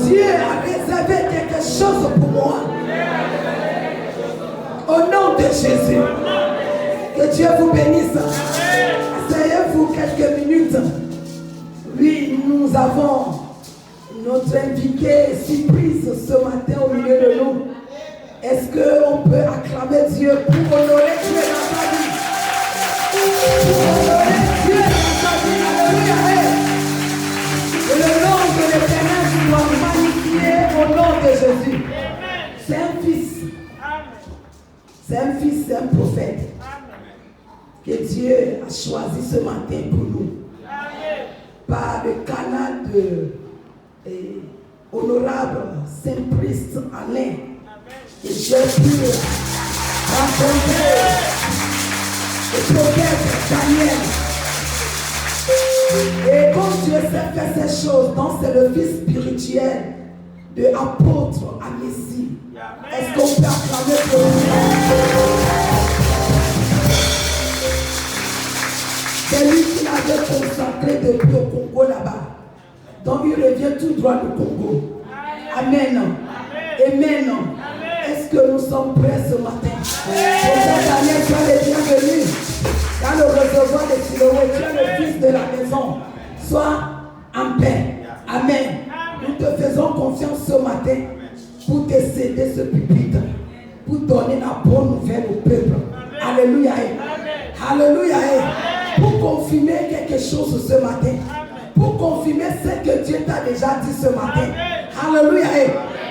Dieu a réservé quelque chose pour moi. Au nom de Jésus. Que Dieu vous bénisse. Asseyez-vous quelques minutes. Oui, nous avons notre invité surprise ce matin au milieu de nous. Est-ce qu'on peut acclamer Dieu pour honorer Dieu dans sa vie? Pour honorer Dieu dans sa vie. Alléluia. Et le nom de l'Éternel soit magnifié au nom de Jésus. C'est un fils. C'est un fils, c'est un prophète. Que Dieu a choisi ce matin pour nous. Par le canal de honorable Saint-Priest Alain. Et j'ai pu rencontrer le prophète Daniel. Et quand Dieu sait faire ces choses, donc c'est le fils spirituel de l'apôtre à Messie. Est-ce qu'on peut acclamer pour lui? C'est lui qui l'avait consacré depuis au Congo là-bas. Donc il revient tout droit du Congo. Amen. Amen. Est-ce que nous sommes prêts ce matin? Prophète Daniel, tu es le bienvenu. Dans le recevoir de Siloé, tu es le fils de la maison. Sois en paix. Amen. Nous te faisons confiance ce matin pour te céder ce pupitre, pour donner la bonne nouvelle au peuple. Alléluia. Alléluia. Pour confirmer quelque chose ce matin. Pour confirmer ce que Dieu t'a déjà dit ce matin. Alléluia.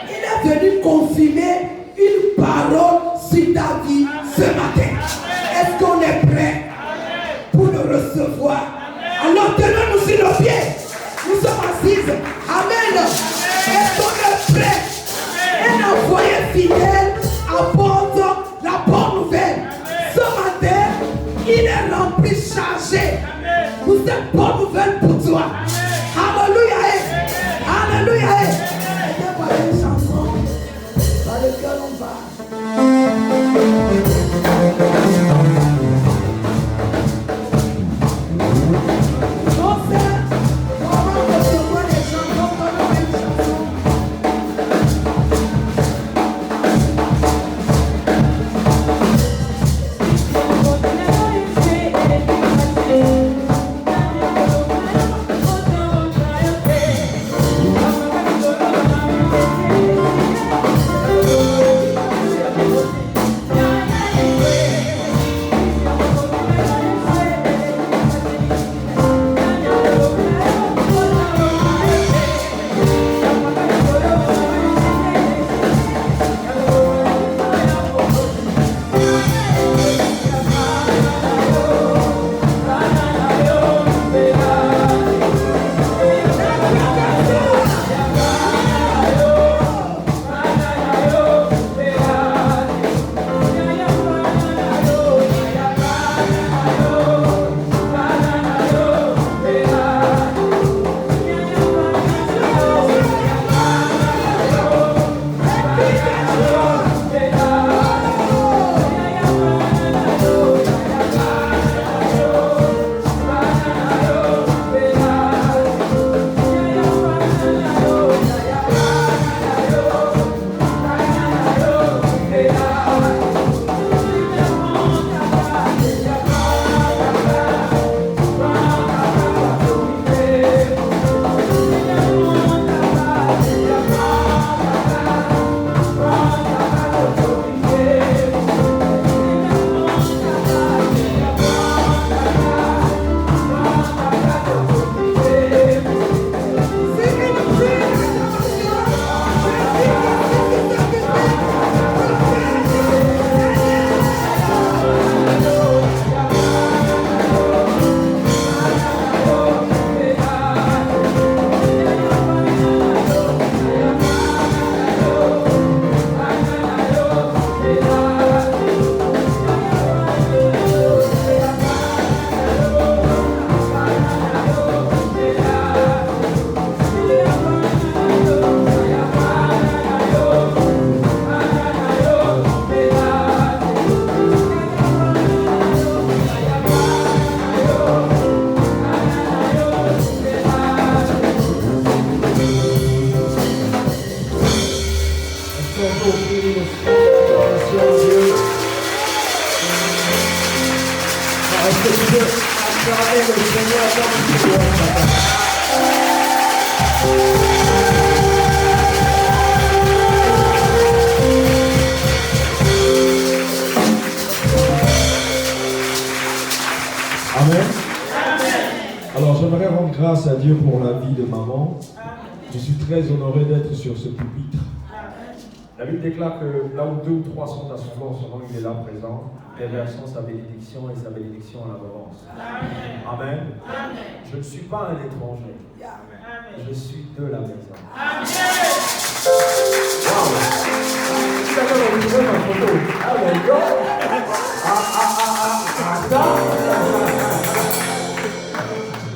Il est venu confirmer une parole sur ta vie ce matin. Est-ce qu'on est prêt pour le recevoir? Alors tenons-nous sur nos pieds. Nous sommes assises. Amen. Est-ce qu'on est prêt? Un envoyé fidèle apporte la bonne nouvelle. Ce matin, il est rempli, chargé pour cette bonne nouvelle pour toi. Alléluia. Alléluia. Et voilà une chanson dans laquelle on va. on peut offrir une adoration à Dieu. Est-ce que tu peux acclamer le Seigneur comme tu dois? Amen. Alors j'aimerais rendre grâce à Dieu pour la vie de maman. Je suis très honoré d'être sur ce pupitre. La Bible déclare que là où 2 ou 3 sont assemblés en son nom, il est là présent, déversant sa bénédiction et sa bénédiction en abondance. Amen. Je ne suis pas un étranger. Je suis de la maison.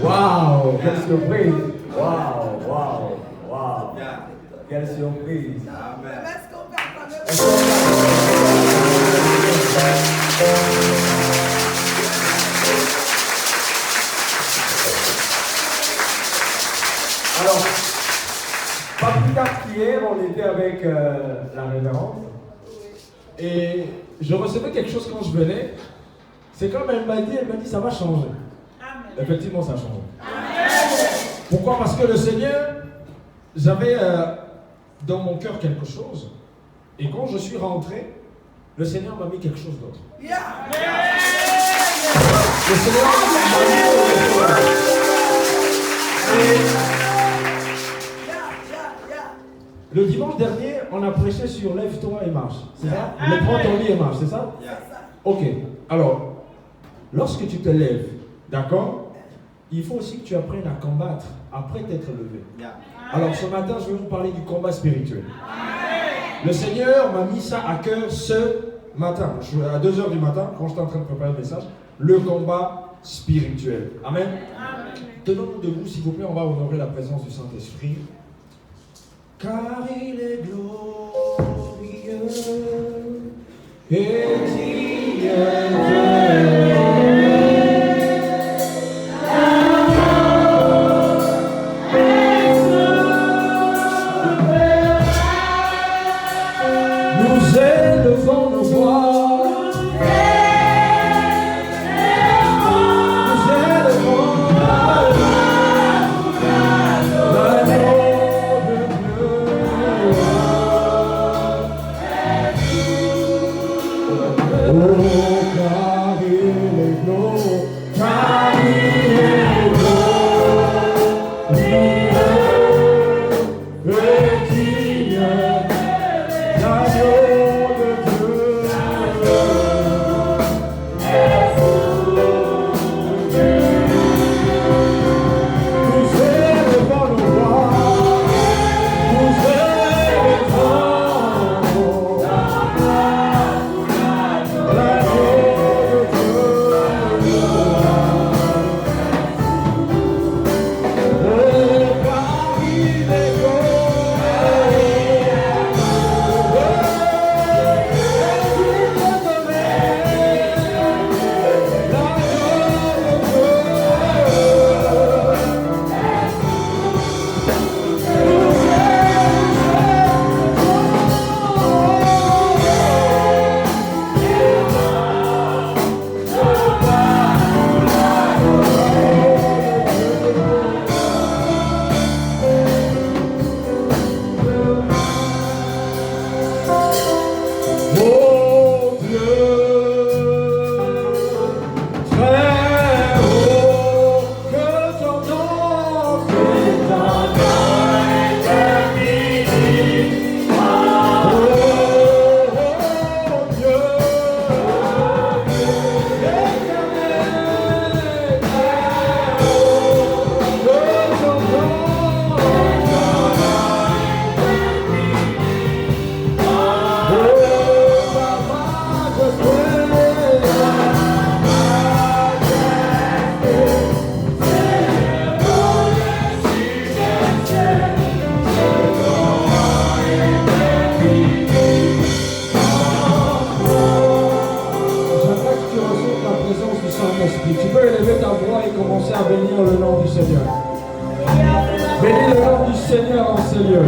Wow, quelle surprise! Wow! Quelle surprise! Alors, pas plus tard qu'hier, on était avec la révérende et je recevais quelque chose quand je venais. C'est comme elle m'a dit, ça va changer. Effectivement, ça change. Pourquoi? Parce que le Seigneur, j'avais dans mon cœur quelque chose. Et quand je suis rentré, le Seigneur m'a mis quelque chose d'autre. Le Seigneur m'a mis quelque chose d'autre. Le dimanche dernier, on a prêché sur lève-toi et marche. C'est ça? Prends ton lit et marche, c'est ça? Ok. Alors, lorsque tu te lèves, d'accord? Il faut aussi que tu apprennes à combattre après t'être levé. Alors ce matin, je vais vous parler du combat spirituel. Le Seigneur m'a mis ça à cœur ce matin. À 2h du matin, quand j'étais en train de préparer le message, le combat spirituel. Amen. Tenons-nous debout, s'il vous plaît, on va honorer la présence du Saint-Esprit. Car il est glorieux et digne. Bénis le nom du Seigneur en ce lieu.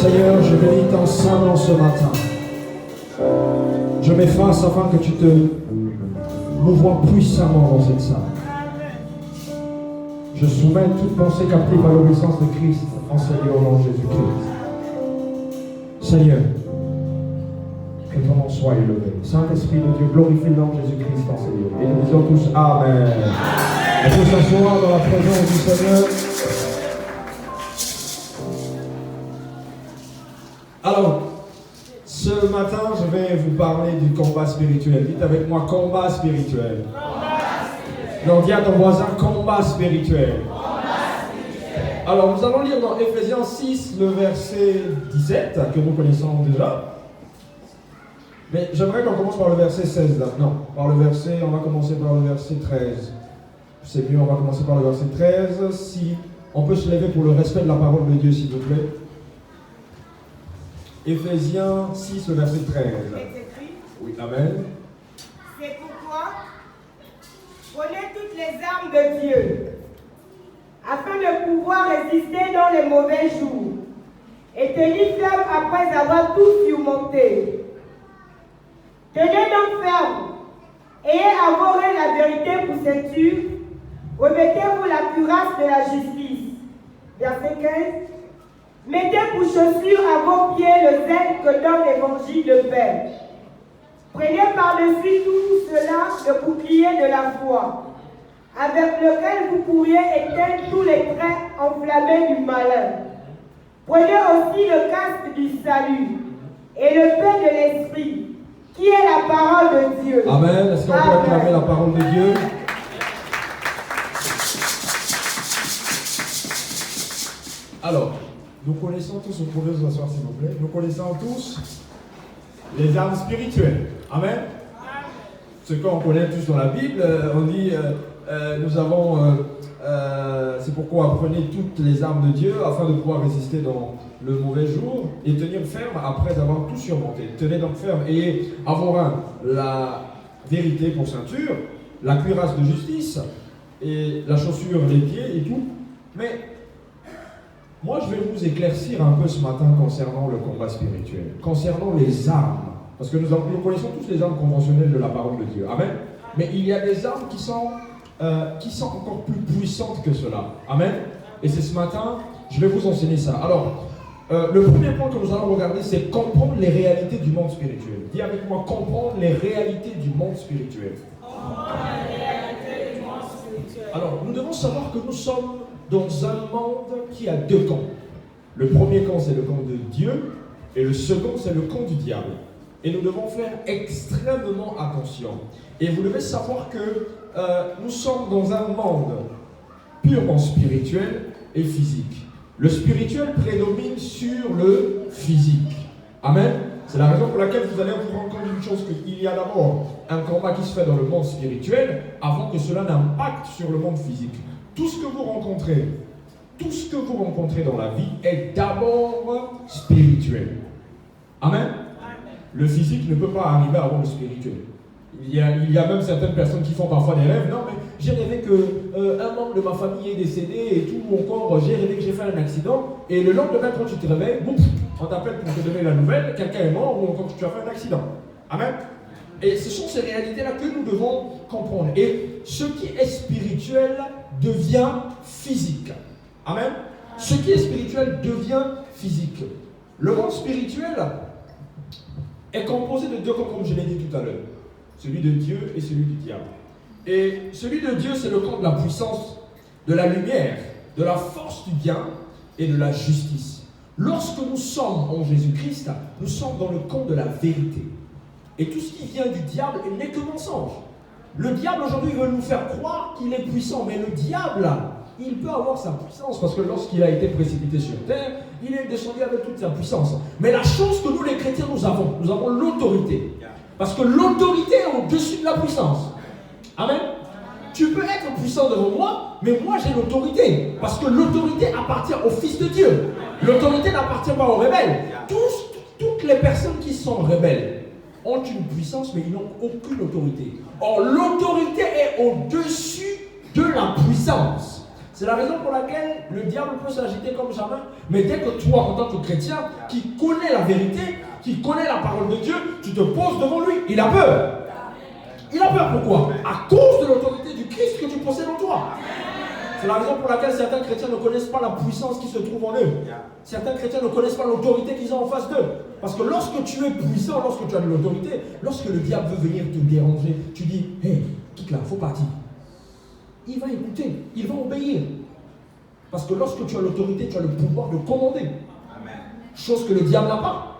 Seigneur, je bénis ton Saint-Nom ce matin. Je m'efface afin que tu te mouvoies puissamment dans cette salle. Je soumets toute pensée captive à l'obéissance de Christ, enseignée au nom de Jésus-Christ. Seigneur, que ton nom soit élevé. Saint-Esprit de Dieu, glorifie le nom de Jésus-Christ, enseigné. Et nous disons tous Amen. On peut s'asseoir dans la présence du Seigneur. Alors, ce matin, je vais vous parler du combat spirituel. Dites avec moi, combat spirituel. Donc, dis à ton voisin, combat spirituel. Alors, nous allons lire dans Ephésiens 6, le verset 17, que nous connaissons déjà. Mais j'aimerais qu'on commence par le verset 16, là. Non, on va commencer par le verset 13. C'est mieux, on va commencer par le verset 13. Si on peut se lever pour le respect de la parole de Dieu, s'il vous plaît. Ephésiens 6, le verset 13. C'est écrit. Oui, amen. C'est pourquoi prenez toutes les armes de Dieu, afin de pouvoir résister dans les mauvais jours, et tenir ferme après avoir tout surmonté. Tenez donc ferme, ayez arboré la vérité pour ceinture, revêtez-vous la cuirasse de la justice. Verset 15. Mettez pour chaussure à vos pieds le zèle que donne l'évangile de paix. Prenez par-dessus tout cela le bouclier de la foi, avec lequel vous pourriez éteindre tous les traits enflammés du malin. Prenez aussi le casque du salut et le pain de l'esprit, qui est la parole de Dieu. Amen. Est-ce qu'on peut acclamer la parole de Dieu? Alors, nous connaissons tous, vous pouvez vous asseoir s'il vous plaît, nous connaissons tous les armes spirituelles. Amen. Ce qu'on connaît tous dans la Bible, on dit, nous avons, c'est pourquoi prenez toutes les armes de Dieu afin de pouvoir résister dans le mauvais jour et tenir ferme après avoir tout surmonté. Tenez donc ferme et avoir la vérité pour ceinture, la cuirasse de justice et la chaussure, les pieds et tout. Mais moi, je vais vous éclaircir un peu ce matin concernant le combat spirituel, concernant les armes. Parce que nous connaissons tous les armes conventionnelles de la parole de Dieu. Amen. Mais il y a des armes qui sont encore plus puissantes que cela. Amen. Et c'est ce matin, je vais vous enseigner ça. Alors, le premier point que nous allons regarder, c'est comprendre les réalités du monde spirituel. Dis avec moi, comprendre les réalités du monde spirituel. Alors, nous devons savoir que nous sommes dans un monde qui a deux camps. Le premier camp, c'est le camp de Dieu, et le second, c'est le camp du diable. Et nous devons faire extrêmement attention. Et vous devez savoir que nous sommes dans un monde purement spirituel et physique. Le spirituel prédomine sur le physique. Amen. C'est la raison pour laquelle vous allez vous rendre compte d'une chose, qu'il y a d'abord un combat qui se fait dans le monde spirituel avant que cela n'impacte sur le monde physique. Tout ce que vous rencontrez dans la vie est d'abord spirituel. Amen. Le physique ne peut pas arriver avant le spirituel. Il y a même certaines personnes qui font parfois des rêves. Non, mais j'ai rêvé qu'un membre de ma famille est décédé et tout, ou encore j'ai rêvé que j'ai fait un accident. Et le lendemain, quand tu te réveilles, boum, on t'appelle pour te donner la nouvelle, quelqu'un est mort ou encore tu as fait un accident. Amen. Et ce sont ces réalités-là que nous devons comprendre. Et ce qui est spirituel devient physique. Amen. Ce qui est spirituel devient physique. Le monde spirituel est composé de deux camps, comme je l'ai dit tout à l'heure. Celui de Dieu et celui du diable. Et celui de Dieu, c'est le camp de la puissance, de la lumière, de la force du bien et de la justice. Lorsque nous sommes en Jésus-Christ, nous sommes dans le camp de la vérité. Et tout ce qui vient du diable n'est que mensonge. Le diable aujourd'hui veut nous faire croire qu'il est puissant, mais le diable, il peut avoir sa puissance parce que lorsqu'il a été précipité sur terre, il est descendu avec toute sa puissance. Mais la chose que nous les chrétiens nous avons l'autorité. Parce que l'autorité est au-dessus de la puissance. Amen. Tu peux être puissant devant moi, mais moi j'ai l'autorité. Parce que l'autorité appartient au Fils de Dieu. L'autorité n'appartient pas aux rebelles. Toutes les personnes qui sont rebelles ont une puissance, mais ils n'ont aucune autorité. Or, l'autorité est au-dessus de la puissance. C'est la raison pour laquelle le diable peut s'agiter comme jamais. Mais dès que toi, en tant que chrétien, qui connais la vérité, qui connais la parole de Dieu, tu te poses devant lui, il a peur. Il a peur pourquoi? À cause de l'autorité du Christ que tu possèdes en toi. C'est la raison pour laquelle certains chrétiens ne connaissent pas la puissance qui se trouve en eux. Certains chrétiens ne connaissent pas l'autorité qu'ils ont en face d'eux. Parce que lorsque tu es puissant, lorsque tu as de l'autorité, lorsque le diable veut venir te déranger, tu dis, hé, quitte là, faut partir. Il va écouter, il va obéir. Parce que lorsque tu as l'autorité, tu as le pouvoir de commander. Chose que le diable n'a pas.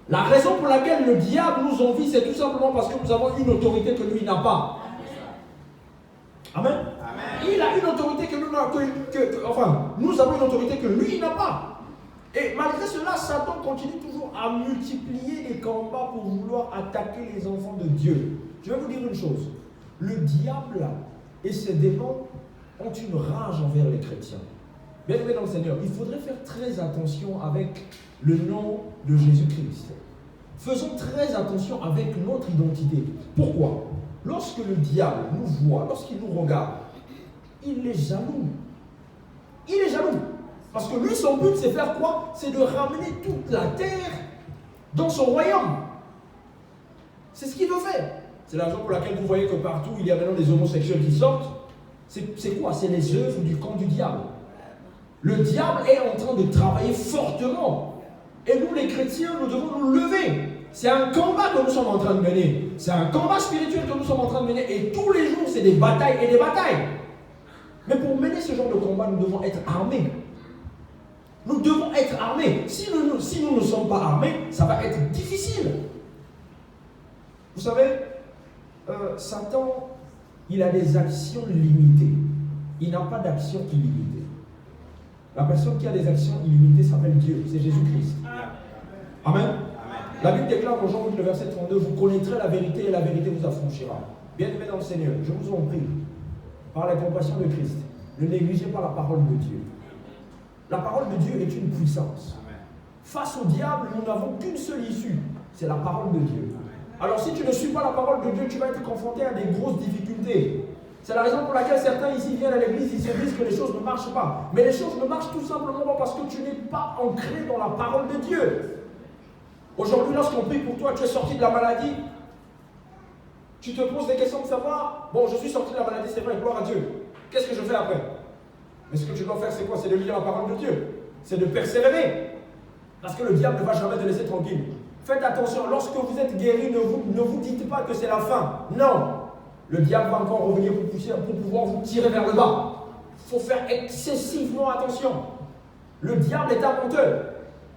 La raison pour laquelle le diable nous envie, c'est tout simplement parce que nous avons une autorité que lui n'a pas. Amen. Il a une autorité que nous n'avons nous avons une autorité que lui n'a pas. Et malgré cela, Satan continue toujours à multiplier les combats pour vouloir attaquer les enfants de Dieu. Je vais vous dire une chose. Le diable et ses démons ont une rage envers les chrétiens. Bien aimé dans le Seigneur, il faudrait faire très attention avec le nom de Jésus-Christ. Faisons très attention avec notre identité. Pourquoi? Lorsque le diable nous voit, lorsqu'il nous regarde, il est jaloux. Il est jaloux. Parce que lui, son but, c'est faire quoi? C'est de ramener toute la terre dans son royaume. C'est ce qu'il veut faire. C'est la raison pour laquelle vous voyez que partout, il y a maintenant des homosexuels qui sortent. C'est quoi? C'est les œuvres du camp du diable. Le diable est en train de travailler fortement. Et nous, les chrétiens, nous devons nous lever. C'est un combat que nous sommes en train de mener. C'est un combat spirituel que nous sommes en train de mener. Et tous les jours, c'est des batailles et des batailles. Mais pour mener ce genre de combat, nous devons être armés. Nous devons être armés. Si nous ne sommes pas armés, ça va être difficile. Vous savez, Satan, il a des actions limitées. Il n'a pas d'action illimitée. La personne qui a des actions illimitées s'appelle Dieu, c'est Jésus-Christ. Amen. La Bible déclare dans Jean 8, le verset 32, vous connaîtrez la vérité et la vérité vous affranchira. Bien-aimés dans le Seigneur, je vous en prie, par la compassion de Christ, ne négligez pas la parole de Dieu. La parole de Dieu est une puissance. Face au diable, nous n'avons qu'une seule issue, c'est la parole de Dieu. Alors si tu ne suis pas la parole de Dieu, tu vas être confronté à des grosses difficultés. C'est la raison pour laquelle certains ici viennent à l'église, ils se disent que les choses ne marchent pas. Mais les choses ne marchent tout simplement pas parce que tu n'es pas ancré dans la parole de Dieu. Aujourd'hui, lorsqu'on prie pour toi, tu es sorti de la maladie, tu te poses des questions de savoir, bon, je suis sorti de la maladie, c'est vrai, gloire à Dieu. Qu'est-ce que je fais après? Mais ce que tu dois faire, c'est quoi? C'est de lire la parole de Dieu. C'est de persévérer. Parce que le diable ne va jamais te laisser tranquille. Faites attention, lorsque vous êtes guéri, ne vous dites pas que c'est la fin. Non. Le diable va encore revenir pour pouvoir vous tirer vers le bas. Il faut faire excessivement attention. Le diable est un menteur.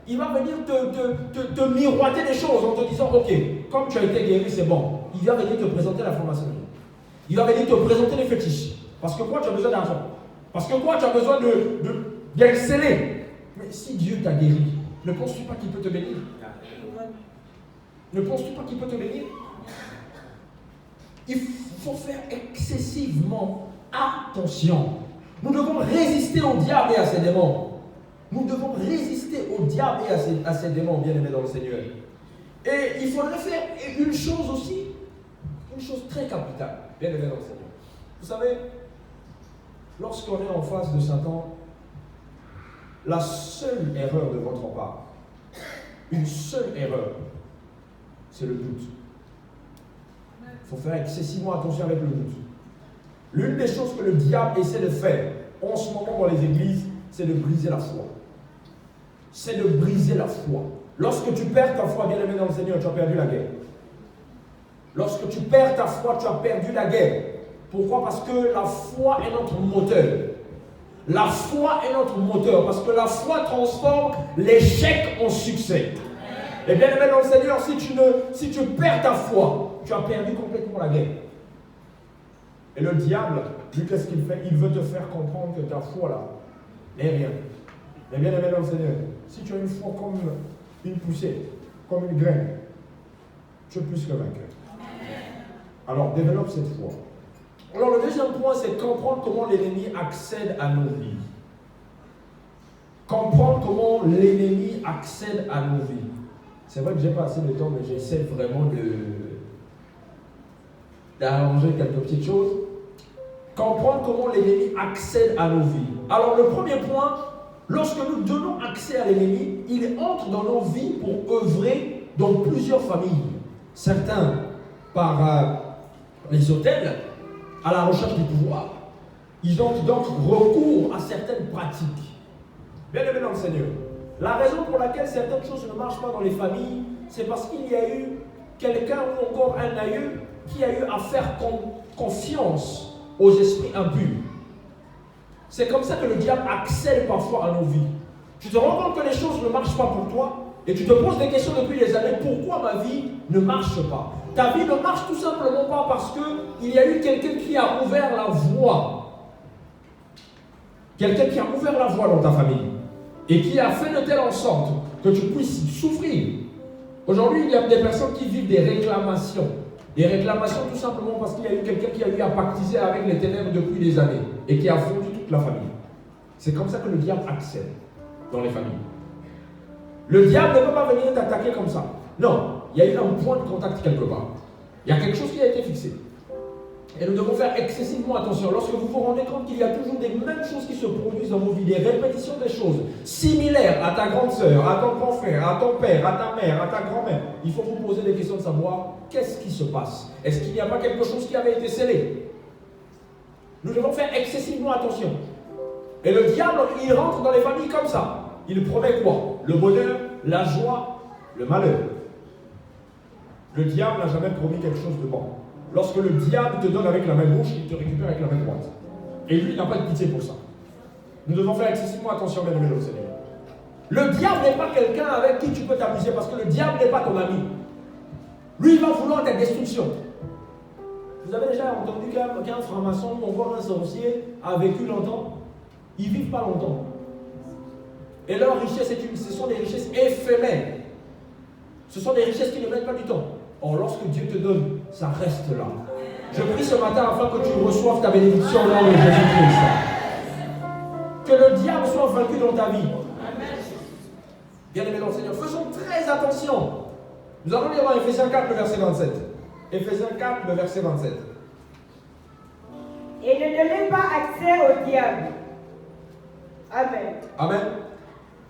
Il va venir te miroiter des choses en te disant, ok, comme tu as été guéri, c'est bon. Il va venir te présenter la franc-maçonnerie. Il va venir te présenter les fétiches. Parce que quoi, tu as besoin d'argent. Parce que quoi, tu as besoin d'exceller. Mais si Dieu t'a guéri, ne penses-tu pas qu'il peut te bénir? Ne penses-tu pas qu'il peut te bénir? Il faut faire excessivement attention. Nous devons résister au diable et à ses démons. Nous devons résister au diable et à ses démons, bien-aimés dans le Seigneur. Et il faudrait faire une chose aussi, une chose très capitale, bien-aimés dans le Seigneur. Vous savez, lorsqu'on est en face de Satan, la seule erreur de votre part, une seule erreur, c'est le doute. Il faut faire excessivement attention avec le doute. L'une des choses que le diable essaie de faire en ce moment dans les églises, c'est de briser la foi. C'est de briser la foi. Lorsque tu perds ta foi, bien-aimé dans le Seigneur, tu as perdu la guerre. Lorsque tu perds ta foi, tu as perdu la guerre. Pourquoi? Parce que la foi est notre moteur. La foi est notre moteur. Parce que la foi transforme l'échec en succès. Et bien aimé dans le Seigneur, si tu perds ta foi, tu as perdu complètement la guerre. Et le diable, lui, qu'est-ce qu'il fait? Il veut te faire comprendre que ta foi là n'est rien. Mais bien aimé dans le Seigneur, si tu as une foi comme une poussée, comme une graine, tu es plus que vainqueur. Alors développe cette foi. Alors le deuxième point, c'est comprendre comment l'ennemi accède à nos vies. Comprendre comment l'ennemi accède à nos vies. C'est vrai que j'ai pas assez de temps, mais j'essaie vraiment d'arranger quelques petites choses. Comprendre comment l'ennemi accède à nos vies. Alors le premier point, lorsque nous donnons accès à l'ennemi, il entre dans nos vies pour œuvrer dans plusieurs familles. Certains par les hôtels, à la recherche du pouvoir. Ils ont donc recours à certaines pratiques. Bien aimé dans le Seigneur, la raison pour laquelle certaines choses ne marchent pas dans les familles, c'est parce qu'il y a eu quelqu'un ou encore un aïeux qui a eu à faire confiance aux esprits impurs. C'est comme ça que le diable accède parfois à nos vies. Tu te rends compte que les choses ne marchent pas pour toi et tu te poses des questions depuis des années. Pourquoi ma vie ne marche pas? Ta vie ne marche tout simplement pas parce qu'il y a eu quelqu'un qui a ouvert la voie. Quelqu'un qui a ouvert la voie dans ta famille et qui a fait de telle sorte que tu puisses souffrir. Aujourd'hui, il y a des personnes qui vivent des réclamations. Des réclamations tout simplement parce qu'il y a eu quelqu'un qui a eu à pactiser avec les ténèbres depuis des années et qui a fondu toute la famille. C'est comme ça que le diable accède dans les familles. Le diable ne peut pas venir t'attaquer comme ça. Non, il y a eu un point de contact quelque part. Il y a quelque chose qui a été fixé. Et nous devons faire excessivement attention. Lorsque vous vous rendez compte qu'il y a toujours des mêmes choses qui se produisent dans vos vies, des répétitions des choses similaires à ta grande sœur, à ton grand frère, à ton père, à ta mère, à ta grand-mère, il faut vous poser des questions de savoir qu'est-ce qui se passe. Est-ce qu'il n'y a pas quelque chose qui avait été scellé? Nous devons faire excessivement attention. Et le diable, il rentre dans les familles comme ça. Il promet quoi? Le bonheur, la joie, le malheur. Le diable n'a jamais promis quelque chose de bon. Lorsque le diable te donne avec la main gauche, il te récupère avec la main droite. Et lui, il n'a pas de pitié pour ça. Nous devons faire excessivement attention, bien aimé au Seigneur. Le diable n'est pas quelqu'un avec qui tu peux t'amuser parce que le diable n'est pas ton ami. Lui, il va vouloir ta destruction. Vous avez déjà entendu qu'un franc-maçon ou encore un sorcier a vécu longtemps? Ils ne vivent pas longtemps. Et leur richesse, ce sont des richesses éphémères. Ce sont des richesses qui ne mettent pas du temps. Or, lorsque Dieu te donne, ça reste là. Je prie ce matin afin que tu reçoives ta bénédiction au nom de Jésus-Christ. Que le diable soit vaincu dans ta vie. Bien-aimés dans le Seigneur, faisons très attention. Nous allons lire dans Éphésiens 4, le verset 27. Éphésiens 4, le verset 27. Et ne donnez pas accès au diable. Amen. Amen.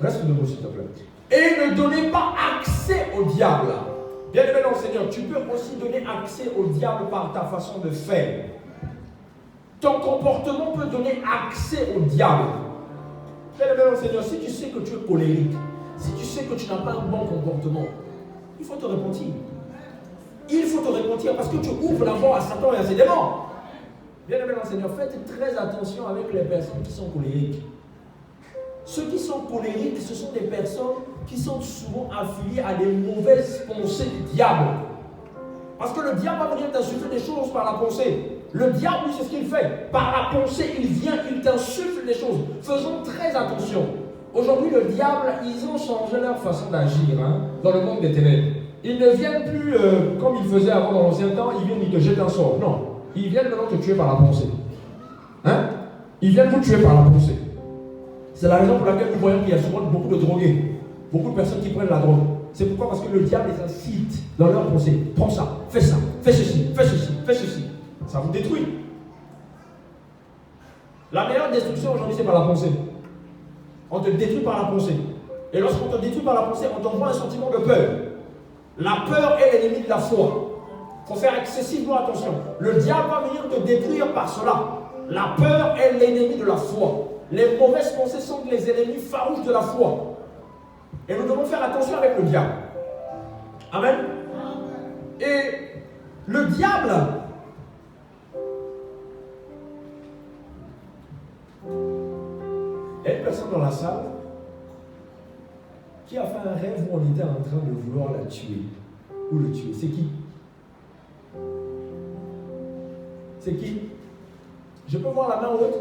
Reste debout, s'il te plaît. Et ne donnez pas accès au diable. Bien-aimé dans le Seigneur, tu peux aussi donner accès au diable par ta façon de faire. Ton comportement peut donner accès au diable. Bien-aimé dans le Seigneur, si tu sais que tu es colérique, si tu sais que tu n'as pas un bon comportement, il faut te repentir. Il faut te repentir parce que tu ouvres la voie à Satan et à ses démons. Bien-aimé dans le Seigneur, faites très attention avec les personnes qui sont colériques. Ceux qui sont colériques, ce sont des personnes qui sont souvent affiliées à des mauvaises pensées du diable. Parce que le diable va venir t'insulter des choses par la pensée. Le diable, lui, c'est ce qu'il fait. Par la pensée, il vient, il t'insulte des choses. Faisons très attention. Aujourd'hui, le diable, ils ont changé leur façon d'agir dans le monde des ténèbres. Ils ne viennent plus comme ils faisaient avant dans l'ancien temps, ils viennent, ils te jettent un sort. Non. Ils viennent maintenant te tuer par la pensée. Ils viennent vous tuer par la pensée. C'est la raison pour laquelle nous voyons qu'il y a souvent beaucoup de drogués, beaucoup de personnes qui prennent la drogue. C'est pourquoi? Parce que le diable les incite dans leur pensée. Prends ça, fais ceci, fais ceci, fais ceci. Ça vous détruit. La meilleure destruction aujourd'hui, c'est par la pensée. On te détruit par la pensée. Et lorsqu'on te détruit par la pensée, on t'envoie un sentiment de peur. La peur est l'ennemi de la foi. Il faut faire excessivement attention. Le diable va venir te détruire par cela. La peur est l'ennemi de la foi. Les mauvaises pensées sont les ennemis farouches de la foi. Et nous devons faire attention avec le diable. Amen. Et le diable, il y a une personne dans la salle qui a fait un rêve où on était en train de vouloir la tuer. Ou le tuer. C'est qui? C'est qui? Je peux voir la main haute,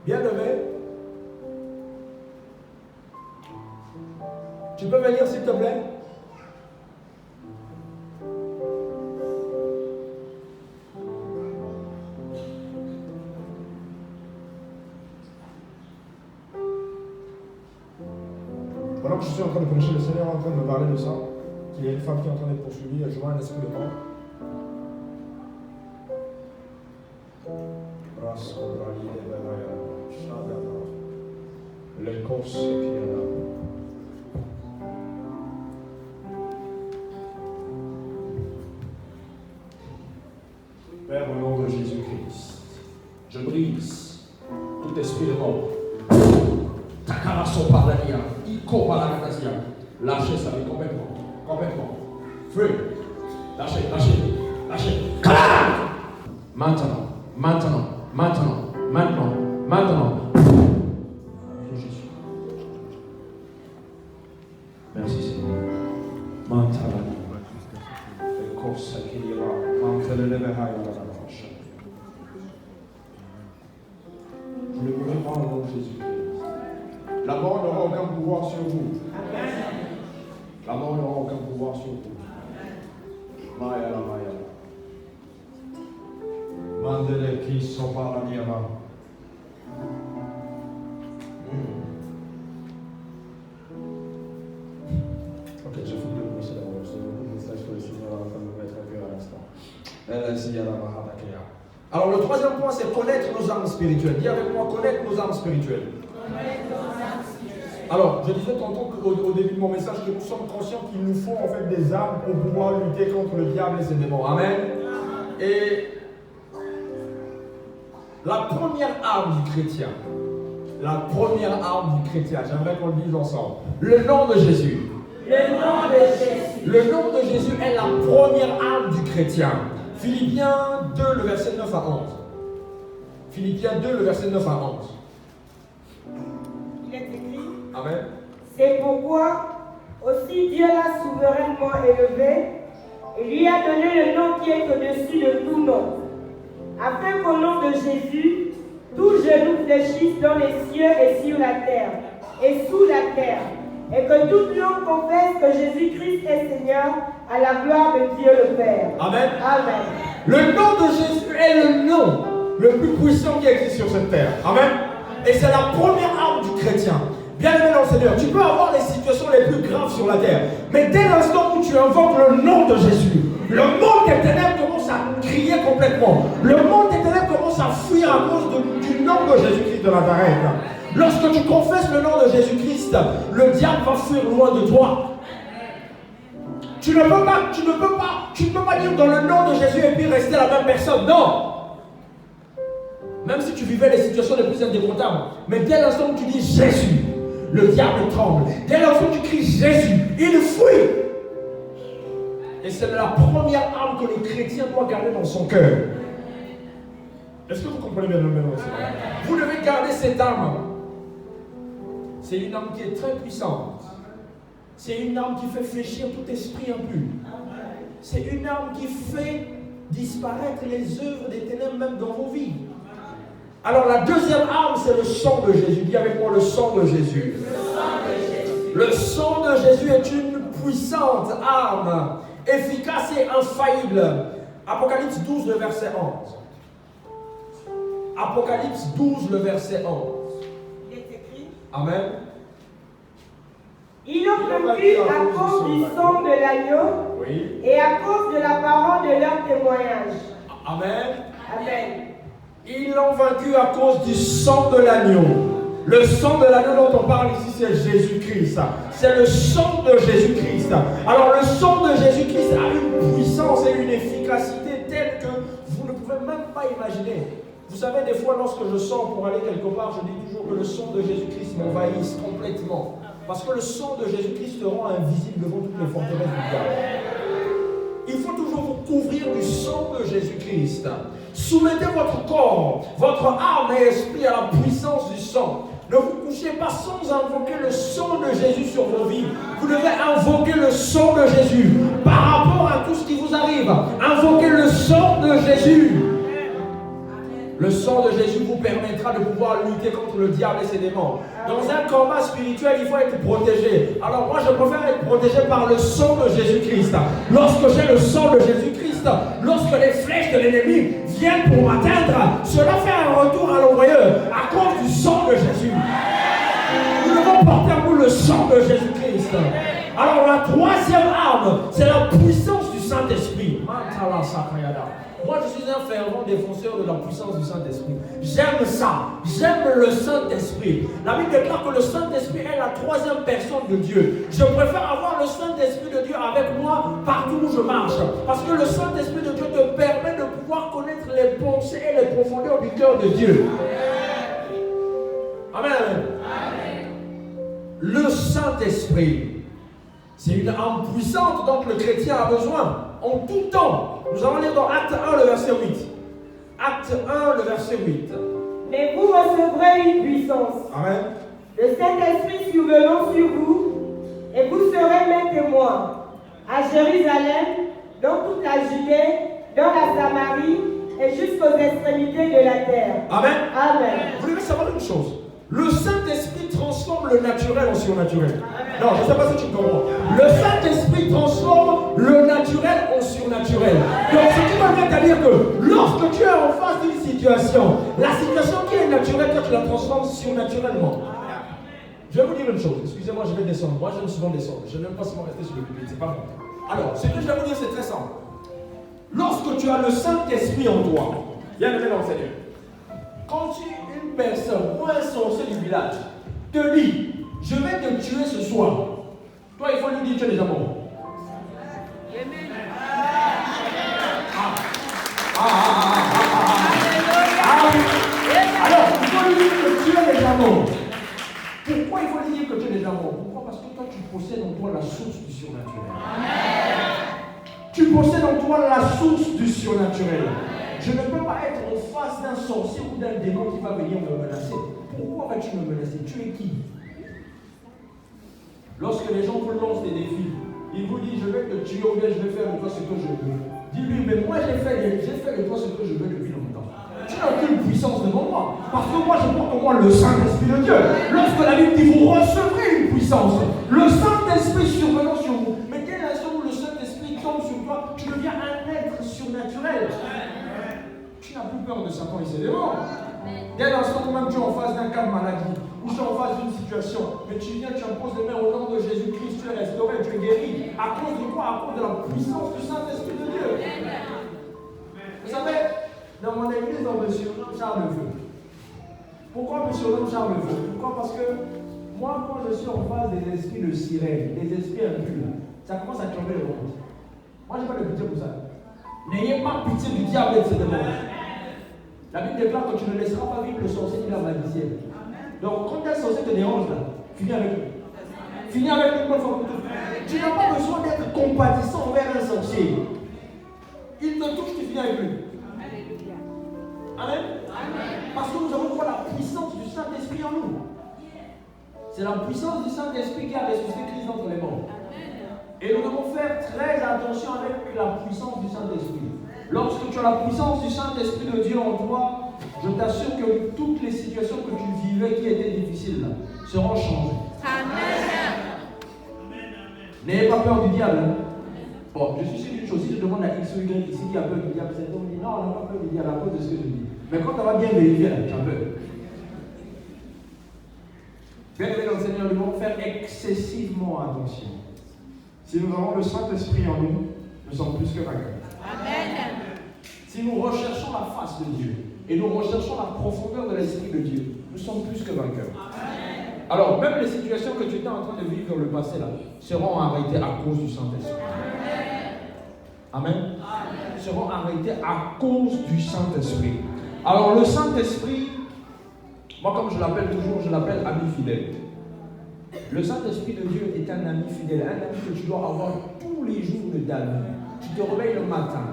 bien levée. Tu peux venir s'il te plaît? Pendant que je suis en train de prêcher, le Seigneur est en train de me parler de ça. Il y a une femme qui est en train d'être poursuivie, elle joint un esprit de mort. Père, au nom de Jésus-Christ, je brise tout esprit de mort. Takaraso Paladia, Iko Palanasia. Lâchez sa vie complètement. Complètement. Free. Lâchez, lâchez, lâchez. Maintenant, maintenant, maintenant, maintenant, maintenant. Jésus. Merci Seigneur. Maintenant. Je le voudrais pas au nom de Jésus-Christ. La mort n'aura aucun pouvoir sur vous. La mort n'aura aucun pouvoir sur vous. Maya la Maya. Mandele qui sont par la Niama. Ok, je finis de prêcher d'abord. C'est le message que le Seigneur est en train de me mettre à cœur à l'instant. Alors le troisième point, c'est connaître nos armes spirituelles. Dis avec moi, connaître nos armes spirituelles. Alors, je disais tantôt au début de mon message que nous sommes conscients qu'il nous faut en fait des armes pour pouvoir lutter contre le diable et ses démons. Amen. Et la première arme du chrétien, j'aimerais qu'on le dise ensemble. Le nom de Jésus. Le nom de Jésus. Le nom de Jésus est la première arme du chrétien. Philippiens 2, le verset 9 à 11. Philippiens 2, le verset 9 à 11. Il est écrit. Amen. C'est pourquoi aussi Dieu l'a souverainement élevé et lui a donné le nom qui est au-dessus de tout nom, afin qu'au nom de Jésus, tout genou fléchisse dans les cieux et sur la terre et sous la terre, et que toute langue confesse que Jésus-Christ est Seigneur, à la gloire de Dieu le Père. Amen. Amen. Le nom de Jésus est le nom le plus puissant qui existe sur cette terre. Amen. Et c'est la première arme du chrétien. Bien aimé dans le Seigneur, tu peux avoir les situations les plus graves sur la terre, mais dès l'instant où tu invoques le nom de Jésus, le monde des ténèbres commence à crier complètement. Le monde des ténèbres commence à fuir à cause du nom de Jésus-Christ de Nazareth. Lorsque tu confesses le nom de Jésus-Christ, le diable va fuir loin de toi. Tu ne peux pas dire dans le nom de Jésus et puis rester la même personne. Non. Même si tu vivais les situations les plus indéfendables, mais dès l'instant où tu dis Jésus, le diable tremble. Dès l'instant où tu cries Jésus, il fuit. Et c'est la première arme que le chrétien doit garder dans son cœur. Est-ce que vous comprenez bien le message? Vous devez garder cette arme. C'est une arme qui est très puissante. C'est une arme qui fait fléchir tout esprit impur. C'est une arme qui fait disparaître les œuvres des ténèbres même dans vos vies. Alors la deuxième arme, c'est le sang de Jésus. Dis avec moi le sang de Jésus. Le sang de Jésus est une puissante arme, efficace et infaillible. Apocalypse 12, le verset 11. Apocalypse 12, le verset 11. Il est écrit. Amen. Ils l'ont vaincu à cause du sang de l'agneau, oui, et à cause de la parole de leur témoignage. Amen. Amen. Ils l'ont vaincu à cause du sang de l'agneau. Le sang de l'agneau dont on parle ici, c'est Jésus-Christ. C'est le sang de Jésus-Christ. Alors le sang de Jésus-Christ a une puissance et une efficacité telle que vous ne pouvez même pas imaginer. Vous savez, des fois, lorsque je sors pour aller quelque part, je dis toujours que le sang de Jésus-Christ m'envahisse complètement. Parce que le sang de Jésus-Christ te rend invisible devant toutes les forteresses du diable. Il faut toujours vous couvrir du sang de Jésus-Christ. Soumettez votre corps, votre âme et esprit à la puissance du sang. Ne vous couchez pas sans invoquer le sang de Jésus sur vos vies. Vous devez invoquer le sang de Jésus. Par rapport à tout ce qui vous arrive, invoquez le sang de Jésus. Le sang de Jésus vous permettra de pouvoir lutter contre le diable et ses démons. Dans un combat spirituel, il faut être protégé. Alors moi, je préfère être protégé par le sang de Jésus-Christ. Lorsque j'ai le sang de Jésus-Christ, lorsque les flèches de l'ennemi viennent pour m'atteindre, cela fait un retour à l'envoyeur à cause du sang de Jésus. Nous devons porter en nous le sang de Jésus-Christ. Alors la troisième arme, c'est la puissance du Saint-Esprit. Moi, je suis un fervent défenseur de la puissance du Saint-Esprit. J'aime ça. J'aime le Saint-Esprit. La Bible déclare que le Saint-Esprit est la troisième personne de Dieu. Je préfère avoir le Saint-Esprit de Dieu avec moi partout où je marche. Parce que le Saint-Esprit de Dieu te permet de pouvoir connaître les pensées et les profondeurs du cœur de Dieu. Amen. Amen. Le Saint-Esprit, c'est une arme puissante dont le chrétien a besoin en tout temps. Nous allons lire dans Acte 1, le verset 8. Acte 1, le verset 8. Mais vous recevrez une puissance. Amen. Le Saint-Esprit survenant sur vous, et vous serez mes témoins à Jérusalem, dans toute la Judée, dans la Samarie et jusqu'aux extrémités de la terre. Amen. Amen. Vous devez savoir une chose. Le Saint-Esprit transforme le naturel en surnaturel. Non, je ne sais pas si tu comprends. Le Saint-Esprit transforme le naturel en surnaturel. Donc, ce qui veut dire que lorsque tu es en face d'une situation, la situation qui est naturelle, toi, tu la transformes surnaturellement. Je vais vous dire une chose. Excusez-moi, je vais descendre. Moi, j'aime souvent descendre. Je n'aime pas souvent rester sur le pupitre. C'est pas bon. Alors, ce que je vais vous dire, c'est très simple. Lorsque tu as le Saint-Esprit en toi, viens le dans le Seigneur. Quand une personne ou un sorcier du village te dit, je vais te tuer ce soir, toi il faut lui dire, tu es déjà mort. Alors, il faut lui dire que tu es déjà mort. Pourquoi il faut lui dire que tu es déjà mort? Pourquoi? Parce que toi tu possèdes en toi la source du surnaturel. Tu possèdes en toi la source du surnaturel. Je ne peux pas être en face d'un sorcier ou d'un démon qui va venir me menacer. Pourquoi vas-tu me menacer? Tu es qui? Lorsque les gens vous lancent des défis, ils vous disent je vais te tuer ou bien je vais faire de toi ce que je veux. Dis-lui, mais moi j'ai fait de toi ce que je veux depuis longtemps. Tu n'as aucune puissance devant moi. Parce que moi je porte en moi le Saint-Esprit de Dieu. Lorsque la Bible dit vous recevrez une puissance, le Saint-Esprit survenant sur vous. Mais dès l'instant où le Saint-Esprit tombe sur toi, tu deviens un être surnaturel. Tu n'as plus peur de Satan et ses démons. Dès l'instant où même tu es en face d'un cas de maladie, ou tu es en face d'une situation, mais tu viens, tu imposes les mains au nom de Jésus-Christ, tu es restauré, tu es guéri. À cause de quoi? À cause de la puissance du Saint-Esprit de Dieu. Vous savez, dans mon église, on me surnomme Charles Lefeu. Pourquoi on me surnomme Charles Lefeu? Pourquoi? Parce que moi, quand je suis en face des esprits de sirène, des esprits impurs, ça commence à tomber le ventre. Moi, je n'ai pas de pitié pour ça. N'ayez pas pitié du diable et de ses démons. La Bible déclare que tu ne laisseras pas vivre le sorcier ni la magicienne. Donc, quand un sorcier te dérange là, finis avec lui. Finis avec lui une bonne fois pour toutes. Tu n'as pas besoin d'être compatissant envers un sorcier. Il te touche, tu finis avec lui. Amen. Parce que nous avons quoi? La puissance du Saint-Esprit en nous. C'est la puissance du Saint-Esprit qui a ressuscité Christ d'entre les morts. Et nous devons faire très attention avec la puissance du Saint-Esprit. Lorsque tu as la puissance du Saint-Esprit de Dieu en toi, je t'assure que toutes les situations que tu vivais qui étaient difficiles là, seront changées. Amen. N'ayez pas peur du diable. Hein? Bon, je suis sûr d'une chose, si je demande à X ou Y ici qui a peur du diable, cet homme dit non, on n'a pas peur du diable à cause de ce que je dis. Mais quand on va bien vérifier, là, tu as peur. Bien aimé dans le Seigneur, nous devons faire excessivement attention. Si nous avons le Saint-Esprit en nous, nous sommes plus que vainqueurs. Amen. Si nous recherchons la face de Dieu et nous recherchons la profondeur de l'Esprit de Dieu, nous sommes plus que vainqueurs. Amen. Alors, même les situations que tu étais en train de vivre dans le passé là, seront arrêtées à cause du Saint-Esprit. Amen. Amen. Seront arrêtées à cause du Saint-Esprit. Alors, le Saint-Esprit, moi comme je l'appelle toujours, je l'appelle ami fidèle. Le Saint-Esprit de Dieu est un ami fidèle, un ami que tu dois avoir tous les jours de ta vie. Tu te réveilles le matin,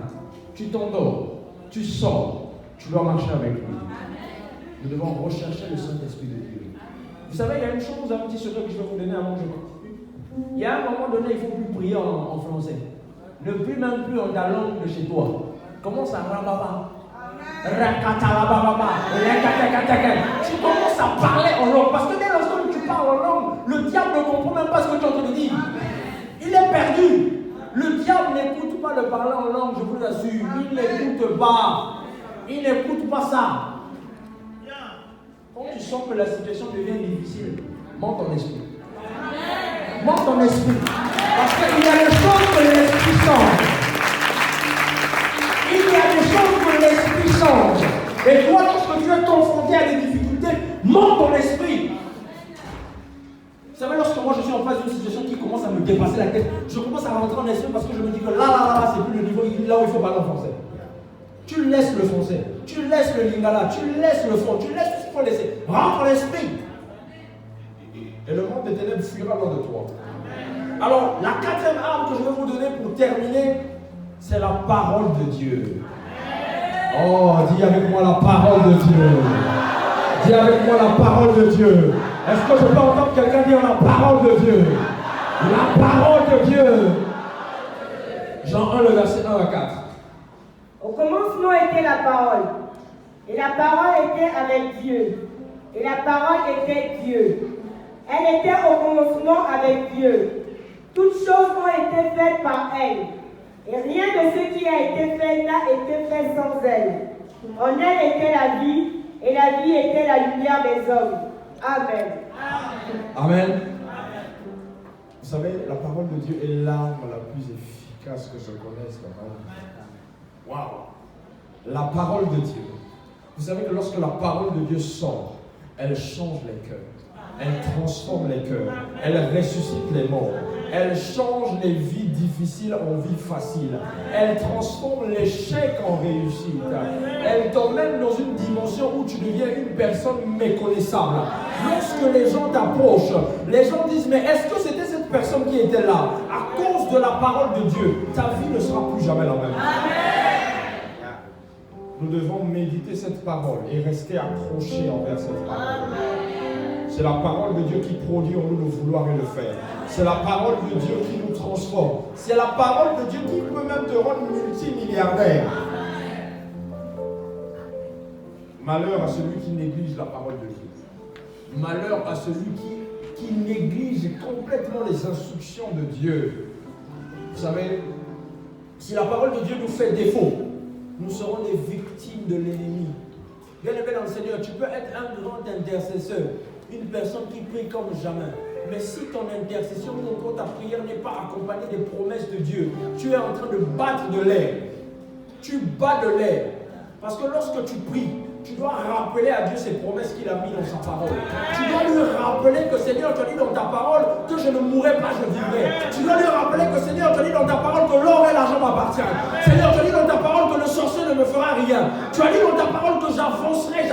tu t'endors, tu sors, tu dois marcher avec lui. Nous devons rechercher le Saint-Esprit de Dieu. Vous savez, il y a une chose, un petit secret que je vais vous donner avant que je continue. Il y a un moment donné, il ne faut plus prier en français. Ne plus même plus en ta langue de chez toi. Commence à rababa. Tu commences à parler en langue. Parce que dès l'instant que tu parles en langue, le diable ne comprend même pas ce que tu es en train de dire. Il est perdu. Le diable n'écoute pas le parler en langue, je vous l'assure. Il n'écoute pas. Il n'écoute pas ça. Quand tu sens que la situation devient difficile, monte ton esprit. Monte ton esprit. Parce qu'il y a des choses que l'esprit change. Il y a des choses que l'esprit change. Et toi, lorsque tu es confronté à des difficultés, monte ton esprit. Vous savez, lorsque moi je suis en face d'une situation qui commence à me dépasser la tête, je commence à rentrer en esprit parce que je me dis que là, c'est plus le niveau, là où il faut parler en français. Tu laisses le français, tu laisses le lingala, tu laisses le fond, tu laisses tout ce qu'il faut laisser. Rentre en esprit. Et le monde des ténèbres fuira loin de toi. Alors, la quatrième arme que je vais vous donner pour terminer, c'est la parole de Dieu. Oh, dis avec moi la parole de Dieu. Dis avec moi la parole de Dieu. Est-ce que je peux entendre quelqu'un dire la parole de Dieu? La parole de Dieu. Jean 1, le verset 1 à 4. Au commencement était la parole. Et la parole était avec Dieu. Et la parole était Dieu. Elle était au commencement avec Dieu. Toutes choses ont été faites par elle. Et rien de ce qui a été fait n'a été fait sans elle. En elle était la vie, et la vie était la lumière des hommes. Amen. Amen. Vous savez, la parole de Dieu est l'arme la plus efficace que je connaisse. Waouh! La parole de Dieu. Vous savez que lorsque la parole de Dieu sort, elle change les cœurs. Elle transforme les cœurs. Elle ressuscite les morts. Elle change les vies difficiles en vies faciles. Elle transforme l'échec en réussite. Elle t'emmène dans une dimension où tu deviens une personne méconnaissable. Lorsque les gens t'approchent, les gens disent, mais est-ce que c'était cette personne qui était là? À cause de la parole de Dieu, ta vie ne sera plus jamais la même. Nous devons méditer cette parole et rester accrochés envers cette parole. C'est la parole de Dieu qui produit en nous le vouloir et le faire. C'est la parole de Dieu qui nous transforme. C'est la parole de Dieu qui peut même te rendre multimilliardaire. Malheur à celui qui néglige la parole de Dieu. Malheur à celui qui néglige complètement les instructions de Dieu. Vous savez, si la parole de Dieu nous fait défaut, nous serons les victimes de l'ennemi. Bien aimé dans le Seigneur, tu peux être un grand intercesseur, une personne qui prie comme jamais. Mais si ton intercession ou encore ta prière n'est pas accompagnée des promesses de Dieu, tu es en train de battre de l'air. Tu bats de l'air. Parce que lorsque tu pries, tu dois rappeler à Dieu ses promesses qu'il a mises dans sa parole. Tu dois lui rappeler que Seigneur, tu as dit dans ta parole que je ne mourrai pas, je vivrai. Tu dois lui rappeler que Seigneur, tu as dit dans ta parole que l'or et l'argent m'appartiennent. Seigneur, tu as dit dans ta parole que le sorcier ne me fera rien. Tu as dit dans ta parole que j'avancerai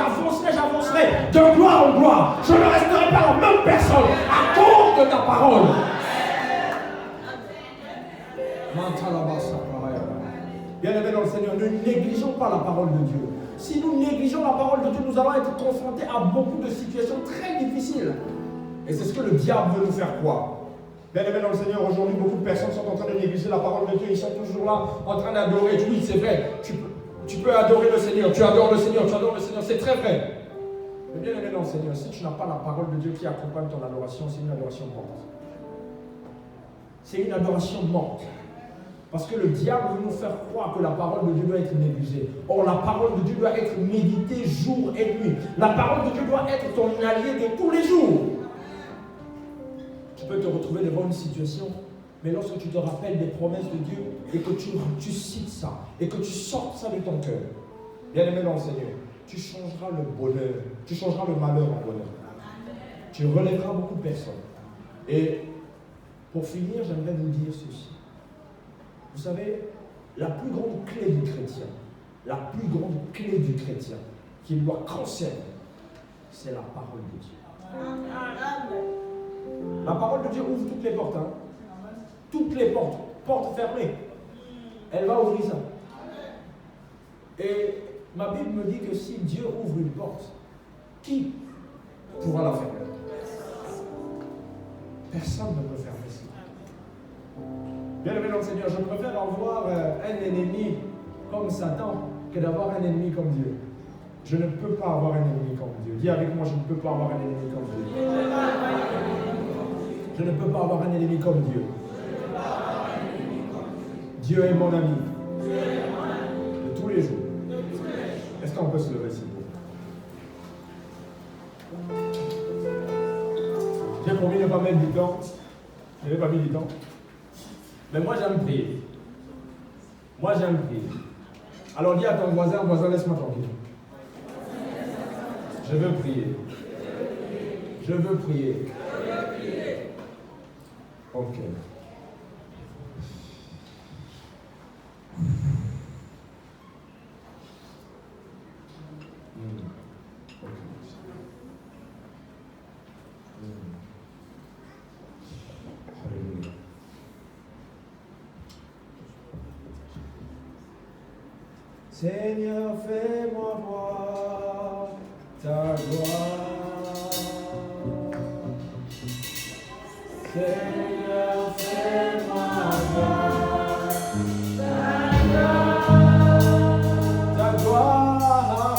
de gloire en gloire. Je ne resterai pas la même personne à cause de ta parole. Bien aimé dans le Seigneur, ne négligeons pas la parole de Dieu. Si nous négligeons la parole de Dieu, nous allons être confrontés à beaucoup de situations très difficiles. Et c'est ce que le diable veut nous faire croire. Bien aimé dans le Seigneur, aujourd'hui, beaucoup de personnes sont en train de négliger la parole de Dieu. Ils sont toujours là, en train d'adorer. Oui, c'est vrai. Tu peux adorer le Seigneur. Tu adores le Seigneur. Tu adores le Seigneur. C'est très vrai. Mais bien aimé dans le Seigneur, si tu n'as pas la parole de Dieu qui accompagne ton adoration, c'est une adoration morte. C'est une adoration morte. Parce que le diable veut nous faire croire que la parole de Dieu doit être négligée. Or, la parole de Dieu doit être méditée jour et nuit. La parole de Dieu doit être ton allié de tous les jours. Tu peux te retrouver devant une situation, mais lorsque tu te rappelles des promesses de Dieu et que tu cites ça, et que tu sortes ça de ton cœur, bien aimé dans le Seigneur, tu changeras le bonheur, tu changeras le malheur en bonheur. Tu relèveras beaucoup de personnes. Et pour finir, j'aimerais vous dire ceci. Vous savez, la plus grande clé du chrétien, qu'il doit conserver, c'est la parole de Dieu. La parole de Dieu ouvre toutes les portes. Toutes les portes fermées. Elle va ouvrir ça. Et ma Bible me dit que si Dieu ouvre une porte, qui pourra la fermer? Personne ne peut fermer ça. Bien aimé dans le Seigneur, je préfère avoir un ennemi comme Satan que d'avoir un ennemi comme Dieu. Je ne peux pas avoir un ennemi comme Dieu. Dis avec moi, je ne peux pas avoir un ennemi comme Dieu. Je ne peux pas avoir un ennemi comme Dieu. Dieu est mon ami. De tous les jours. Est-ce qu'on peut se lever s'il vous plaît? J'ai promis de ne pas mettre du temps. Je n'ai pas mis du temps. Mais moi j'aime prier. Moi j'aime prier. Alors dis à ton voisin, laisse-moi tranquille. Je veux prier. Je veux prier. Ok. Alléluia. Seigneur, fais-moi voir ta gloire. Seigneur, fais-moi voir ta gloire.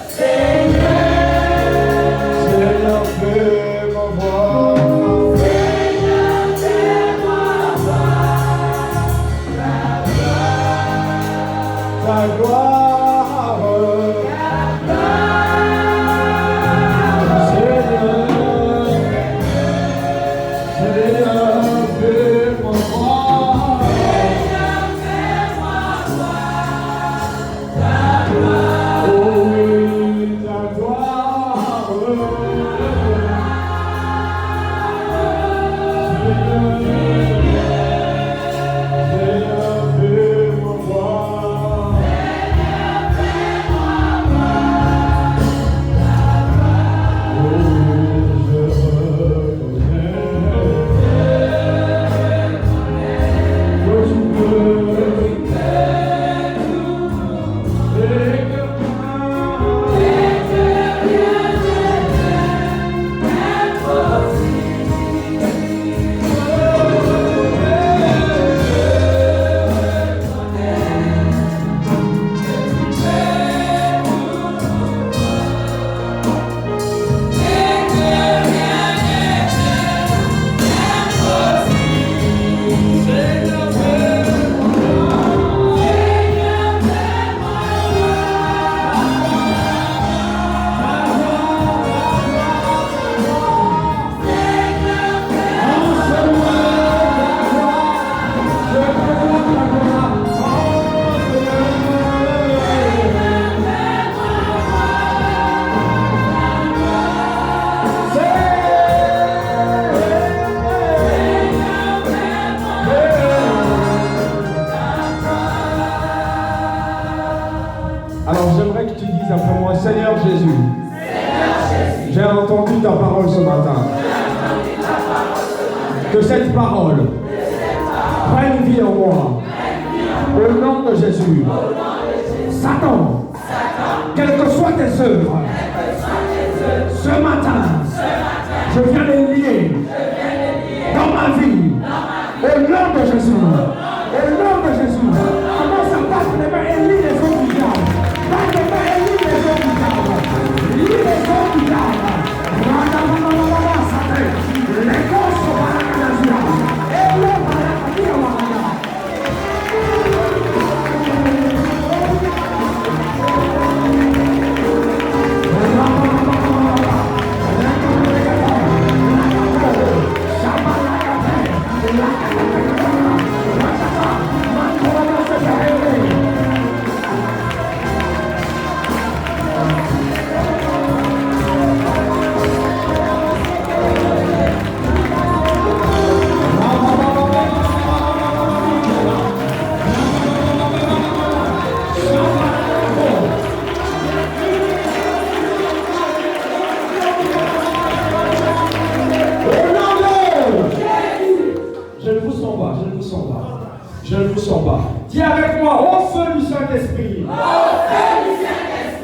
Seigneur, fais-moi voir. Ta gloire, Seigneur, fais-moi voir. Oh oui, ta gloire, Seigneur, fais-moi voir. Alors j'aimerais que tu dises après moi, Seigneur Jésus, j'ai entendu ta parole ce matin. Que cette parole prenne vie en moi. Au nom de Jésus. Satan, quelles que soient tes œuvres, ce matin, je viens les lier dans ma vie. Au nom de Jésus. Au nom de Jésus. Comment ça passe les mains et lis les autres du diable. Passe les mains et lis les autres du diable. Lis les autres du diable. Les gosses sont à la joie. Et l'homme à la Je ne vous sens pas. Dis avec moi, ô feu du Saint-Esprit.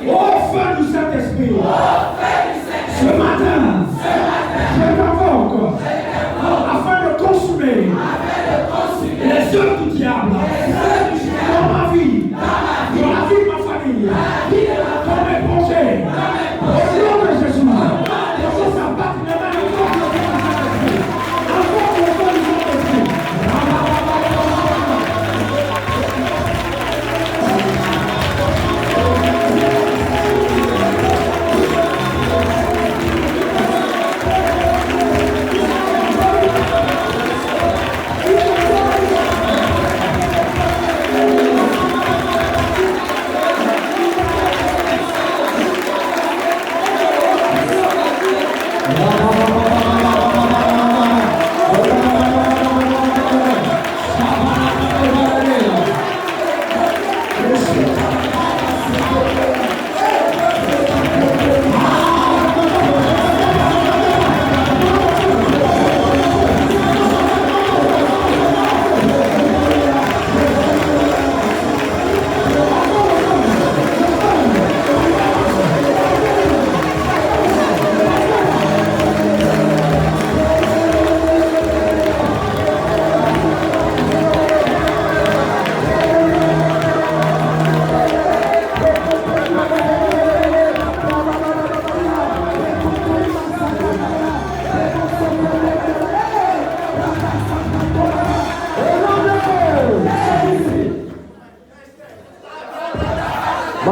Ô feu du Saint-Esprit. Ce matin, je t'invoque afin de consumer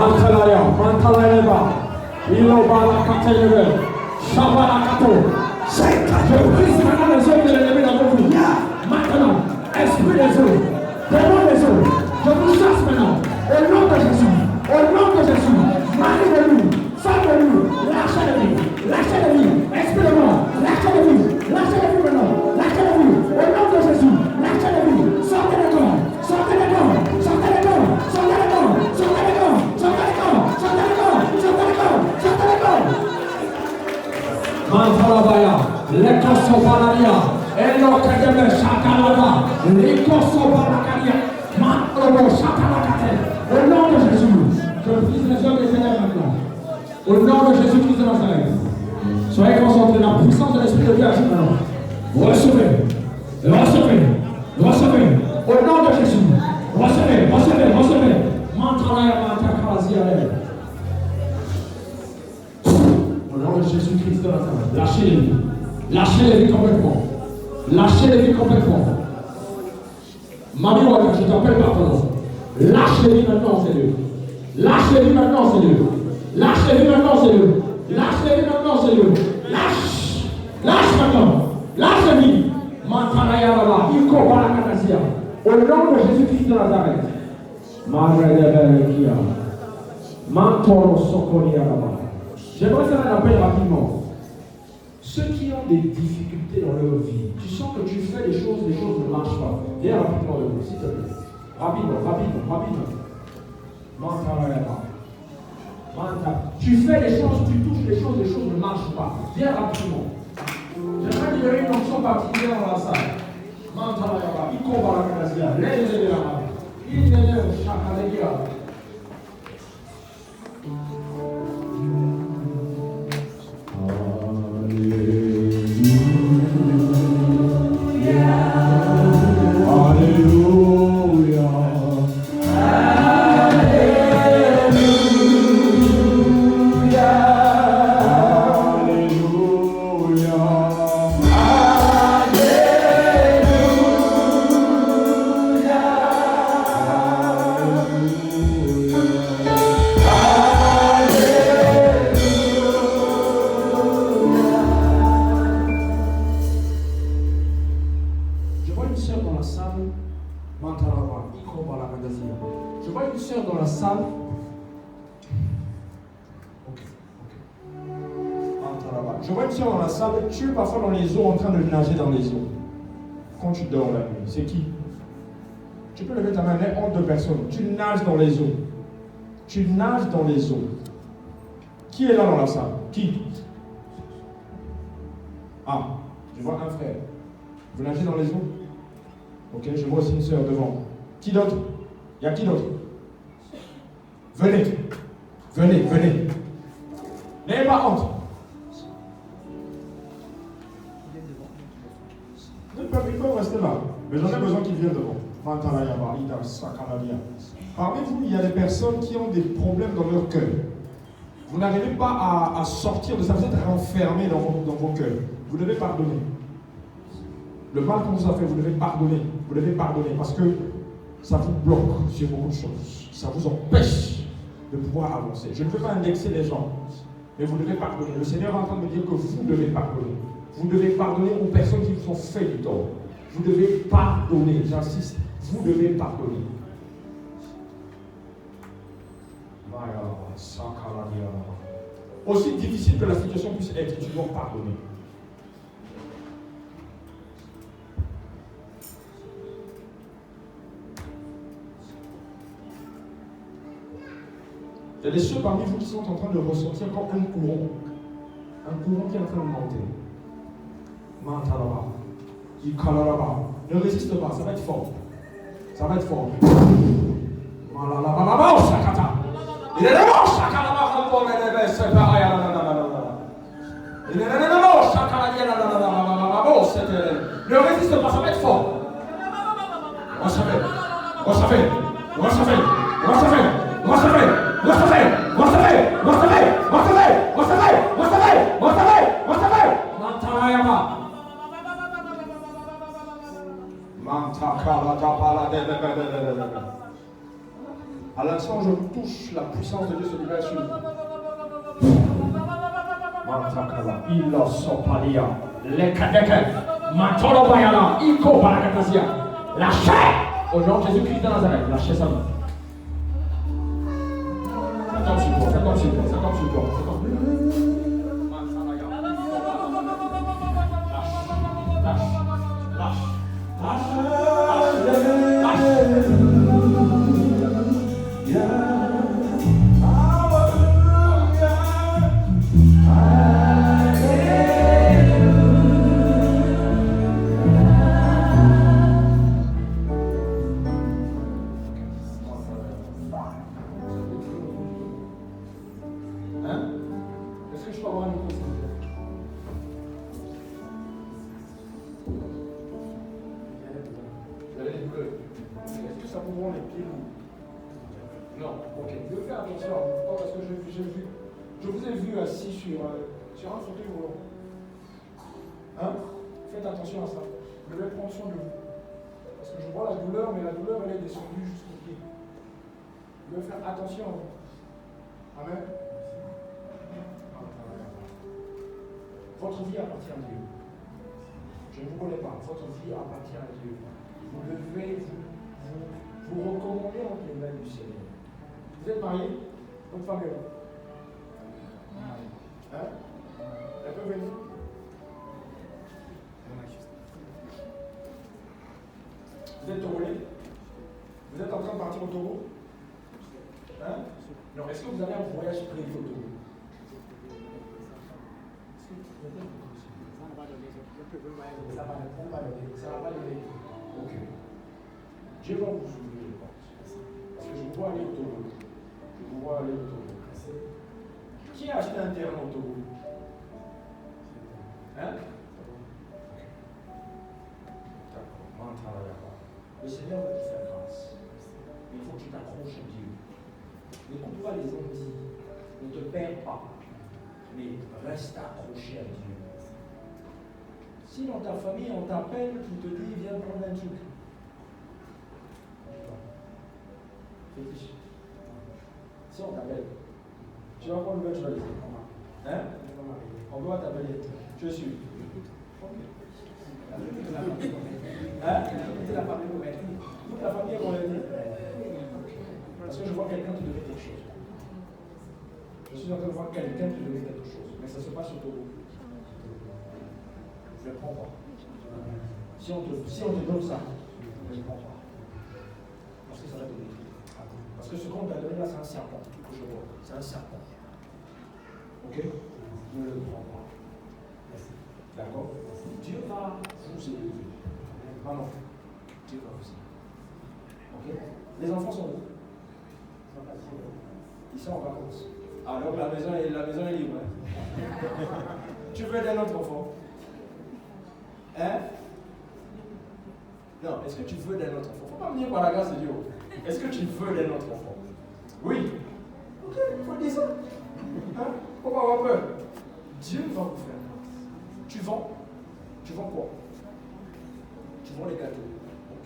Mantalaya, Mantalayaba, Ilobala Katelebe, Shabala Kato. Je brise maintenant les œuvres de l'ennemi dans vos vies. Maintenant, esprit des eaux, démon des eaux, je vous chasse maintenant. Au nom de Jésus, au nom de Jésus, mari de nous, femme de nous, lâchez de vie, esprit de mort, lâchez de vie maintenant, lâchez de vie, au nom de Jésus, lâchez de vie, sortez les corps, sortez les corps, sortez les corps, sortez les corps, sortez les corps, sortez les corps, sortez les corps, sortez les corps, sortez les corps. Mantalabaya, Lekosobalaria, Elokademe Shakalaba, Lekosobalakaria, Mantobo Shakalakate. Au nom de Jésus, je brise les œuvres des ténèbres maintenant. Au nom de Jésus-Christ de Nazareth. Soyez concentrés, la puissance de l'Esprit de Dieu agit maintenant. Recevez, recevez, recevez. Au nom de Jésus, recevez, recevez, recevez. Mantalaya, Mantakalaziare. Au nom de Jésus-Christ de Nazareth, lâchez les vies. Lâchez les vies complètement. Lâchez les vies complètement. Mamie Waka, je t'appelle par ton nom. Lâche les vies maintenant, Seigneur. Lâche les vies maintenant, Seigneur. Lâche les vies maintenant, Seigneur. Lâche les vies maintenant, Seigneur. Lâche. Lâche maintenant. Lâche les vies. Mantanaya Baba, Iko Balakanasia. Au nom de Jésus-Christ de Nazareth. Maredeberekia. Mantoro Sokonia Baba. J'aimerais faire un appel rapidement. Ceux qui ont des difficultés dans leur vie, tu sens que tu fais des choses ne marchent pas. Viens rapidement de vous, s'il te plaît. Rapidement. Tu fais des choses, tu touches des choses ne marchent pas. Viens rapidement. J'aimerais libérer une onction particulière dans la salle. Mantalayaba, Iko Barakanasia, Lélélélélaba, Ilélélé, Chakalegia. Je vois une soeur dans la salle, tu es parfois dans les eaux en train de nager dans les eaux. Quand tu dors la nuit, c'est qui? Tu peux lever ta main, honte de personne. Tu nages dans les eaux. Tu nages dans les eaux. Qui est là dans la salle? Qui? Ah, je vois un frère. Vous nagez dans les eaux? Ok, je vois aussi une soeur devant. Qui d'autre? Il y a qui d'autre? Venez. N'ayez pas honte. Ils peuvent rester là, mais j'en ai besoin qu'ils viennent devant. Parmi vous, il y a des personnes qui ont des problèmes dans leur cœur. Vous n'arrivez pas à sortir de ça, vous êtes renfermés dans vos cœurs. Vous devez pardonner. Le mal qu'on vous a fait, vous devez pardonner. Vous devez pardonner parce que ça vous bloque sur beaucoup de choses. Ça vous empêche de pouvoir avancer. Je ne veux pas indexer les gens, mais vous devez pardonner. Le Seigneur est en train de me dire que vous devez pardonner. Vous devez pardonner aux personnes qui vous ont fait du tort. Vous devez pardonner, j'insiste, vous devez pardonner. Aussi difficile que la situation puisse être, tu dois pardonner. Il y a des ceux parmi vous qui sont en train de ressentir comme un courant qui est en train de monter. Ne résiste pas, ça va être fort. Ça va être fort. Ne résiste pas, ça va être fort. À l'instant, je vous touche. touches, la puissance de Dieu se libère sur lui. Mantakala, Ilosopalia, Lekadeke, Matolobayala, Iko Barakatasia. Lâchez au nom de Jésus-Christ de Nazareth, lâchez sa main. C'est comme support, c'est comme support, c'est comme support, c'est comme je vous ai vu assis sur un fauteuil roulant. Hein? Faites attention à ça. Je vais prendre soin de vous. Parce que je vois la douleur, mais la douleur, elle est descendue jusqu'au pied. Je vais faire attention à vous. Amen. Votre vie appartient à Dieu. Je ne vous connais pas. Votre vie appartient à Dieu. Vous devez vous recommander entre les mains du Seigneur. Vous êtes marié? Votre femme est là. Hein? Elle peut venir? Vous êtes togolais? Vous êtes en train de partir au Togo? Hein? Non, est-ce que vous avez un voyage prévu au Togo? Ça va pas donner. Ok. Dieu va vous ouvrir les portes. Parce que je vous vois aller au Togo. Qui a acheté un terrain au Togo? Hein? D'accord. Le Seigneur va te faire grâce. Mais il faut que tu t'accroches à Dieu. N'écoute pas les ondits. Ne te perds pas. Mais reste accroché à Dieu. Si dans ta famille on t'appelle, tu te dis viens prendre un truc. Fétiche. Si on t'appelle, tu vas prendre le tu vas dire. Hein? On doit t'appeler. Je suis. Hein? Toute la famille est convaincue. Parce que je vois quelqu'un qui devait quelque chose. Je suis en train de voir quelqu'un qui devait quelque chose. Mais ça se passe au Togo. Je ne prends pas. Si on te donne ça, je ne prends pas. Parce que ça va te détruire. Parce que ce qu'on t'a donné là, c'est un serpent. Que je vois. C'est un serpent. Ok? Ne le prends pas. D'accord? Dieu va vous élever. Maman, Dieu va vous élever. Ok? Les enfants sont où? Ils sont en vacances. Alors la maison est libre. Hein? Tu veux d'un autre enfant? Hein? Non, est-ce que tu veux d'un autre enfant? Il ne faut pas venir par la grâce de Dieu. Est-ce que tu veux d'un autre enfant? Oui. Ok, il faut dire ça. Hein? Faut pas avoir peur. Dieu va vous faire grâce. Tu vends? Tu vends quoi? Tu vends les gâteaux. Ok.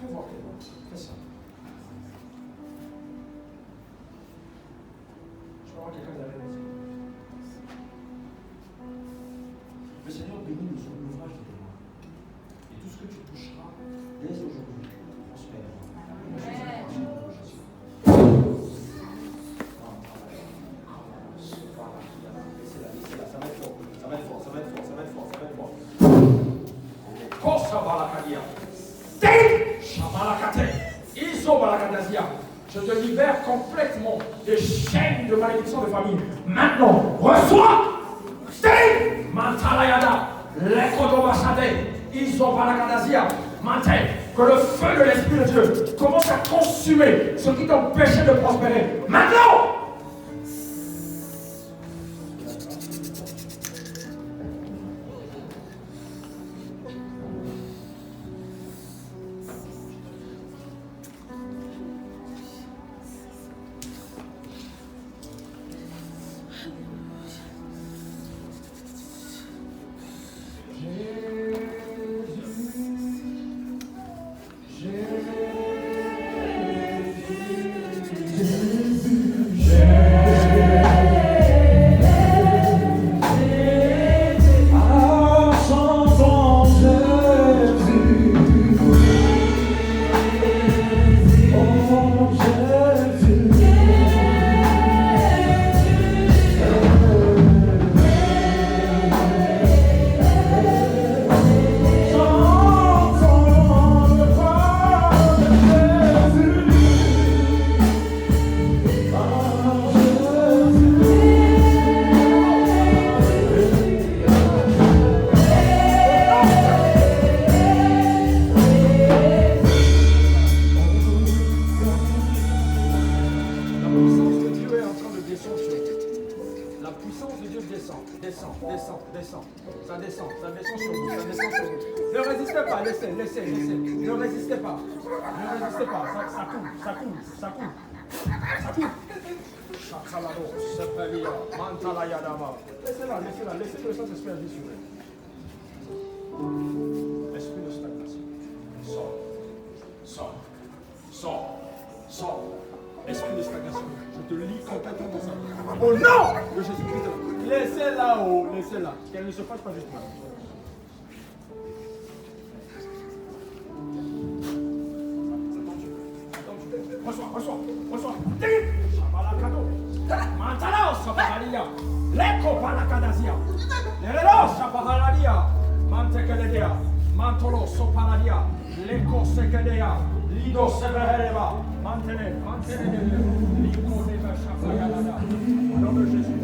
Fais voir quelqu'un. Fais ça. Je peux avoir quelqu'un derrière les yeux. Le Seigneur bénit l'ouvrage de tes mains. Et tout ce que tu toucheras dès aujourd'hui prospérera. Laissez-la. Ça va être fort. Ça va être fort. Kosa balakadia. Shabalakate. Iso balakadasia. Je te libère complètement des chaînes de malédiction de famille. Maintenant, reçois. Stay. Mantalayada. Lekodobasade. Iso balakadasia. Mantay. Que le feu de l'Esprit de Dieu commence à consumer ce qui t'empêchait de prospérer. Maintenant. Jésus. descende sur vous. La puissance de Dieu descend. Ça descend sur vous. Ne résistez pas, laissez. Ne résistez pas. Ça coule. Chakalado, Sepelia, Mantala Yadama. Laissez-la. Laissez que le Saint-Esprit agisse sur elle. Esprit de stagnation. Sors. Esprit de stagnation. Je te lis complètement dans ça. Au nom de Jésus-Christ. Laissez-la. Qu'elle ne se fasse pas juste mal. Reçois. Shabalakado. Mantala Sabalalia. Leko Palakadazia. Lerelo Sabalalia. Mantekeledia. Mantolo Sopaladia. Leko Sekedea. Lido Severeba. Mantenez. Lico Neva Shabayalada. Au nom de Jésus,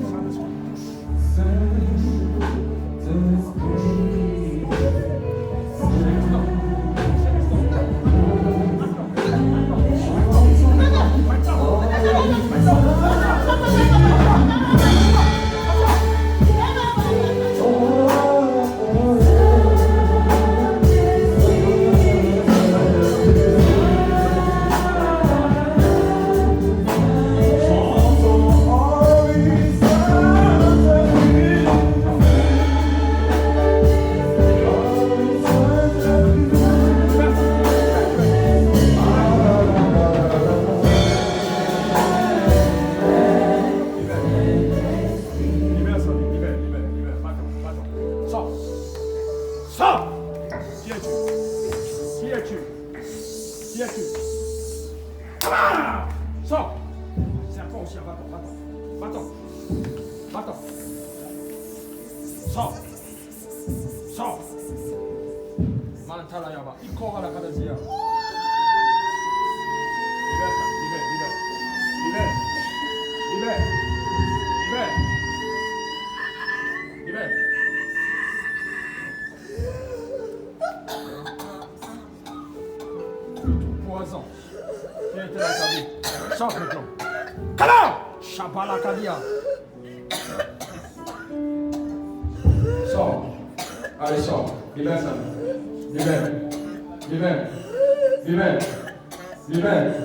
Libère.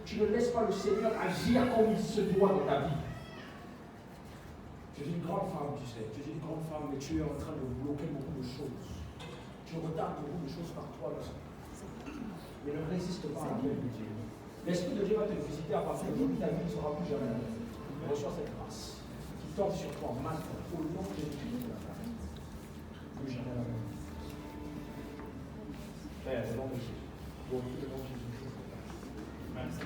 Tu ne laisses pas le Seigneur agir comme il se doit dans ta vie. Tu es une grande femme, tu sais. Tu es une grande femme, mais tu es en train de bloquer beaucoup de choses. Tu retardes beaucoup de choses par toi. Mais ne résiste pas à la de Dieu. L'Esprit de Dieu va te visiter à partir d'aujourd'hui. Ta vie ne sera plus jamais la même. Reçois cette grâce qui tombe sur toi maintenant. Au nom de Jésus. Plus jamais la même. Père, au nom de Jésus. Au nom de Jésus. Merci.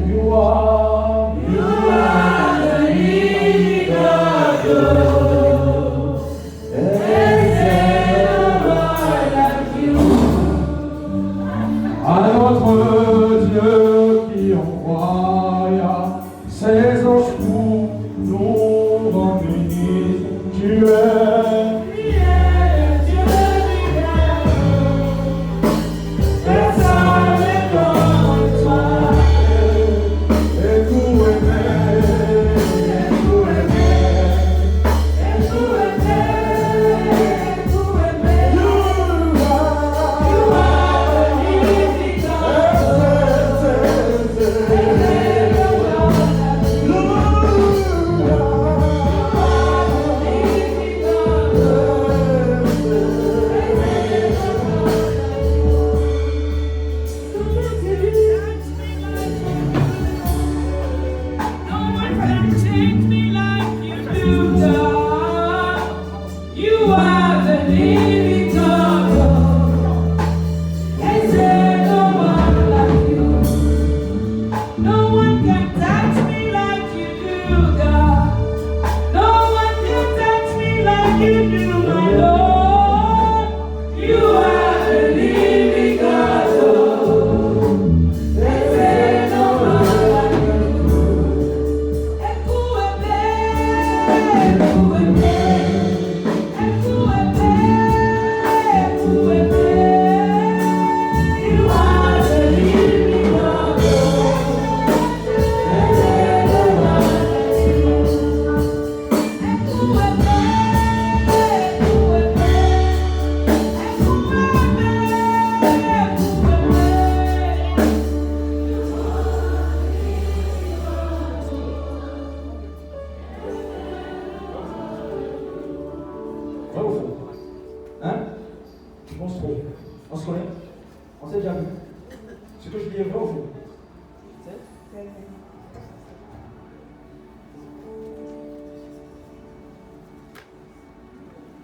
You are the force pour nous rendre unis. Tu es.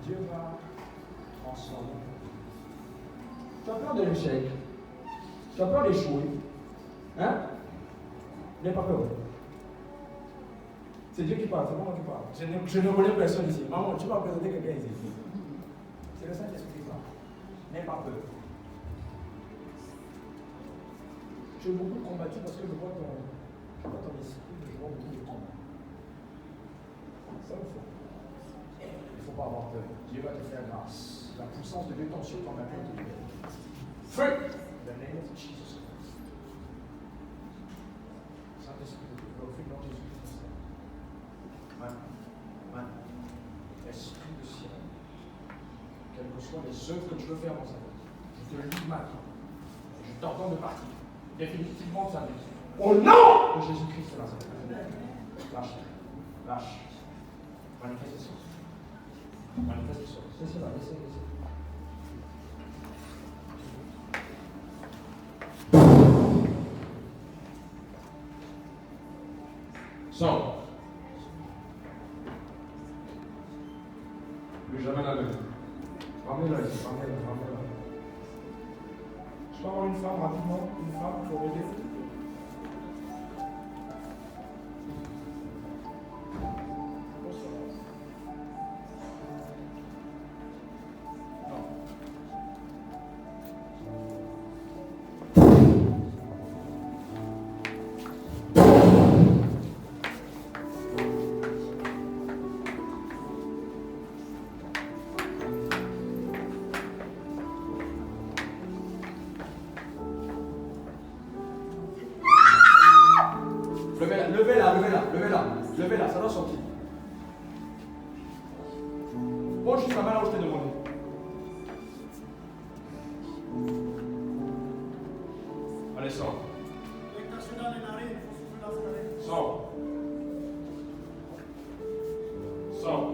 Dieu va transformer. Tu as peur de l'échec. Tu as peur d'échouer. Hein? N'aie pas peur. C'est Dieu qui parle, c'est moi qui parle. Je ne relève personne ici. Maman, tu vas présenter quelqu'un ici. C'est le Saint-Esprit qui parle. N'aie pas peur. Tu es beaucoup combattu parce que je vois ton esprit, je vois beaucoup de combats. Ça il faut. Il ne faut pas avoir peur. Dieu va te faire grâce. La puissance de Dieu tombe sur ton matin. Feu! The name of Jesus Christ. Saint-Esprit de Dieu, au nom de Jésus-Christ. Maintenant, Esprit du ciel, quelles que soient les œuvres que tu veux faire dans sa vie, je te le dis maintenant. Je t'ordonne de partir définitivement de sa vie. Au nom de Jésus-Christ de Nazareth. Lâche. Lâche. Manifeste ça. Manifeste ça. Laissez là, laissez. Sors. Plus jamais la même. Ramenez-la ici, ramenez-la. Je peux avoir une femme rapidement, une femme pour aider. Levez-la, ça doit sortir. Pose juste la main là où je t'ai demandé. Allez, sors. Sors. Sors.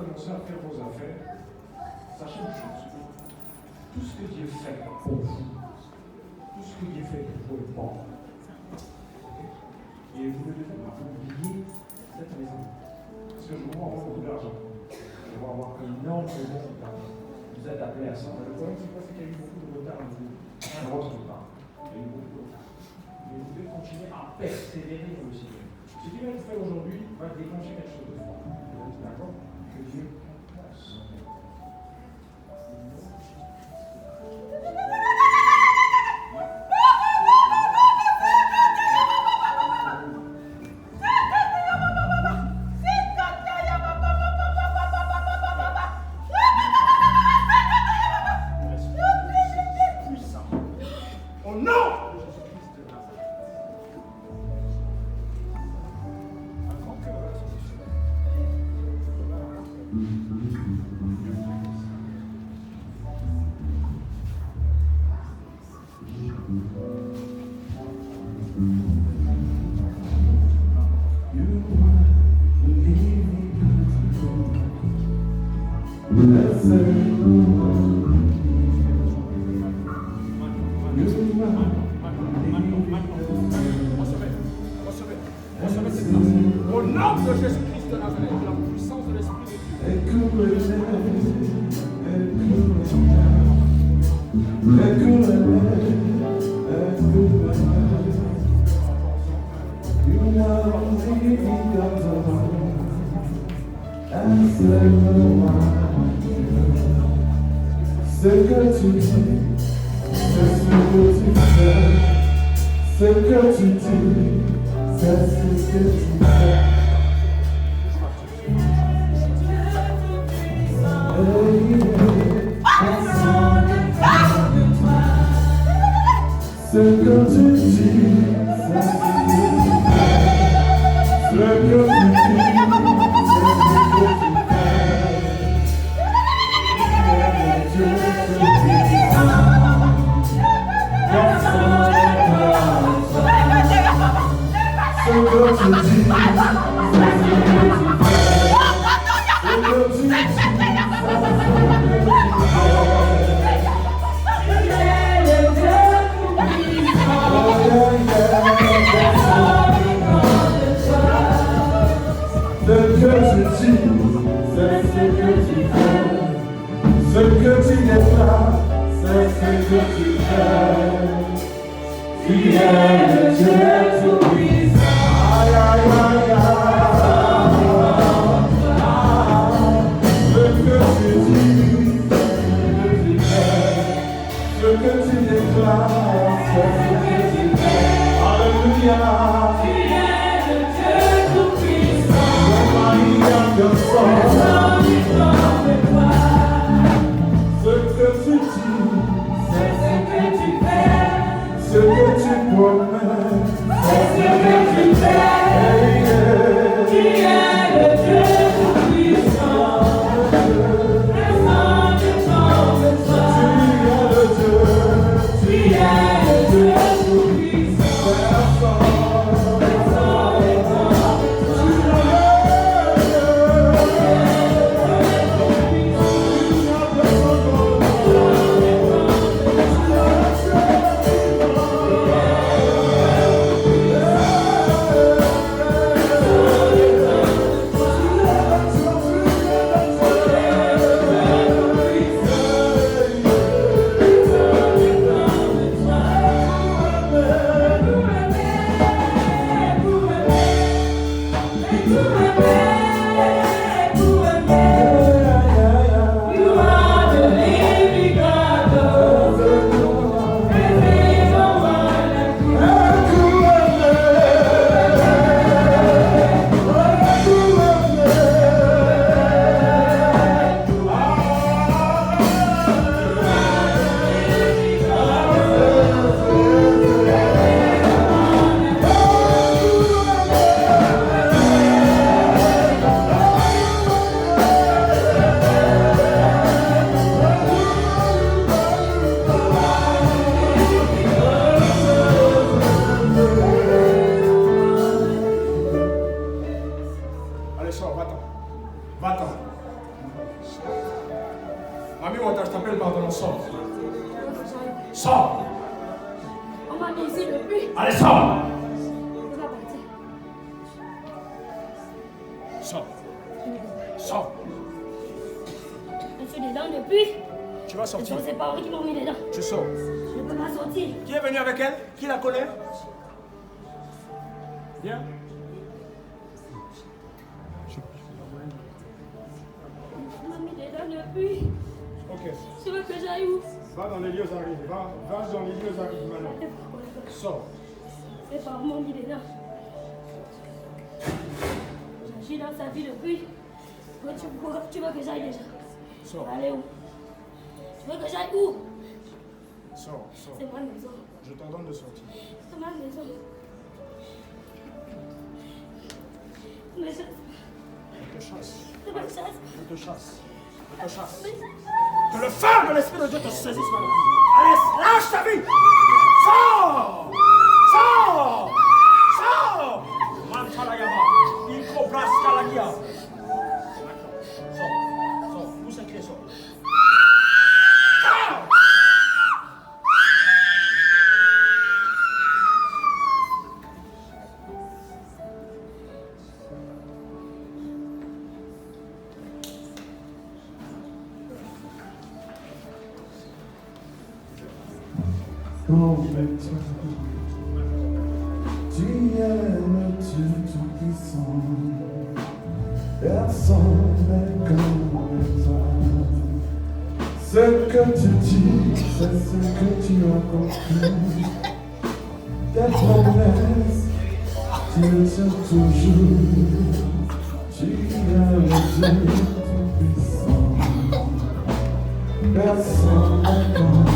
commencez à faire vos affaires, sachez une chose. Tout ce que Dieu fait pour vous, tout ce que Dieu fait pour vous est bon. Et vous ne devez pas oublier cette raison. Parce que je vois beaucoup d'argent. Je vont avoir énormément vous êtes appelés à ça. Le problème, c'est quoi? C'est qu'il y a eu beaucoup de retard en vous. Un autre retard. Il y a eu beaucoup de retard. Mais vous devez continuer à persévérer dans le Seigneur. Ce qu'il va vous faire aujourd'hui va déclencher quelque chose de fort. D'accord? Que Dieu pense. Au nom de Jésus-Christ de Nazareth, la puissance de l'Esprit de Ce que tu dis, c'est ce que tu fais. Ce que tu dis, c'est ce que tu fais. Ce que tu dis, c'est ce que tu fais. Ce que tu dis, ce que tu déclares, c'est ce que tu fais. Tu es le Dieu tout-puissant. Aïe, aïe, aïe, aïe. Ce que tu dis, c'est ce que tu fais. Ce que tu déclares, c'est ce que tu fais. Alléluia. Tu es le Dieu tout-puissant. Le mari de ce que tu dis, c'est ce que tu fais. Ce que tu promets, c'est vas sortir. C'est pas vrai qui m'ont mis dedans. Tu sors. Je peux pas sortir. Qui est venu avec elle? Qui la connaît? Viens. Tu m'as mis dedans depuis. Ok. Tu veux que j'aille où? Va dans les lieux arrivés. Va dans les lieux arrivés maintenant. Sors. C'est pas m'ont mis dedans. J'agis dans sa vie depuis. Tu veux que j'aille déjà? Sors. Allez où? Tu veux que j'aille où? Sors. C'est ma maison. Je t'ordonne de sortir. C'est ma maison. Mais je... Je te chasse. C'est ma chasse. Je te chasse. Je te chasse. Mais je... Que le feu de l'Esprit de Dieu te saisisse maintenant. Allez, lâche ta vie. Sors. Sors. Sors. Mantalayaba. Incobras Kalagia. Sors. Pousse un clé, sors. Tu es le Dieu tout-puissant, personne n'est comme toi. Ce que tu dis, c'est ce que tu accomplis. Tes promesses, tu le tiens toujours. Tu es le Dieu tout-puissant, personne n'est comme toi.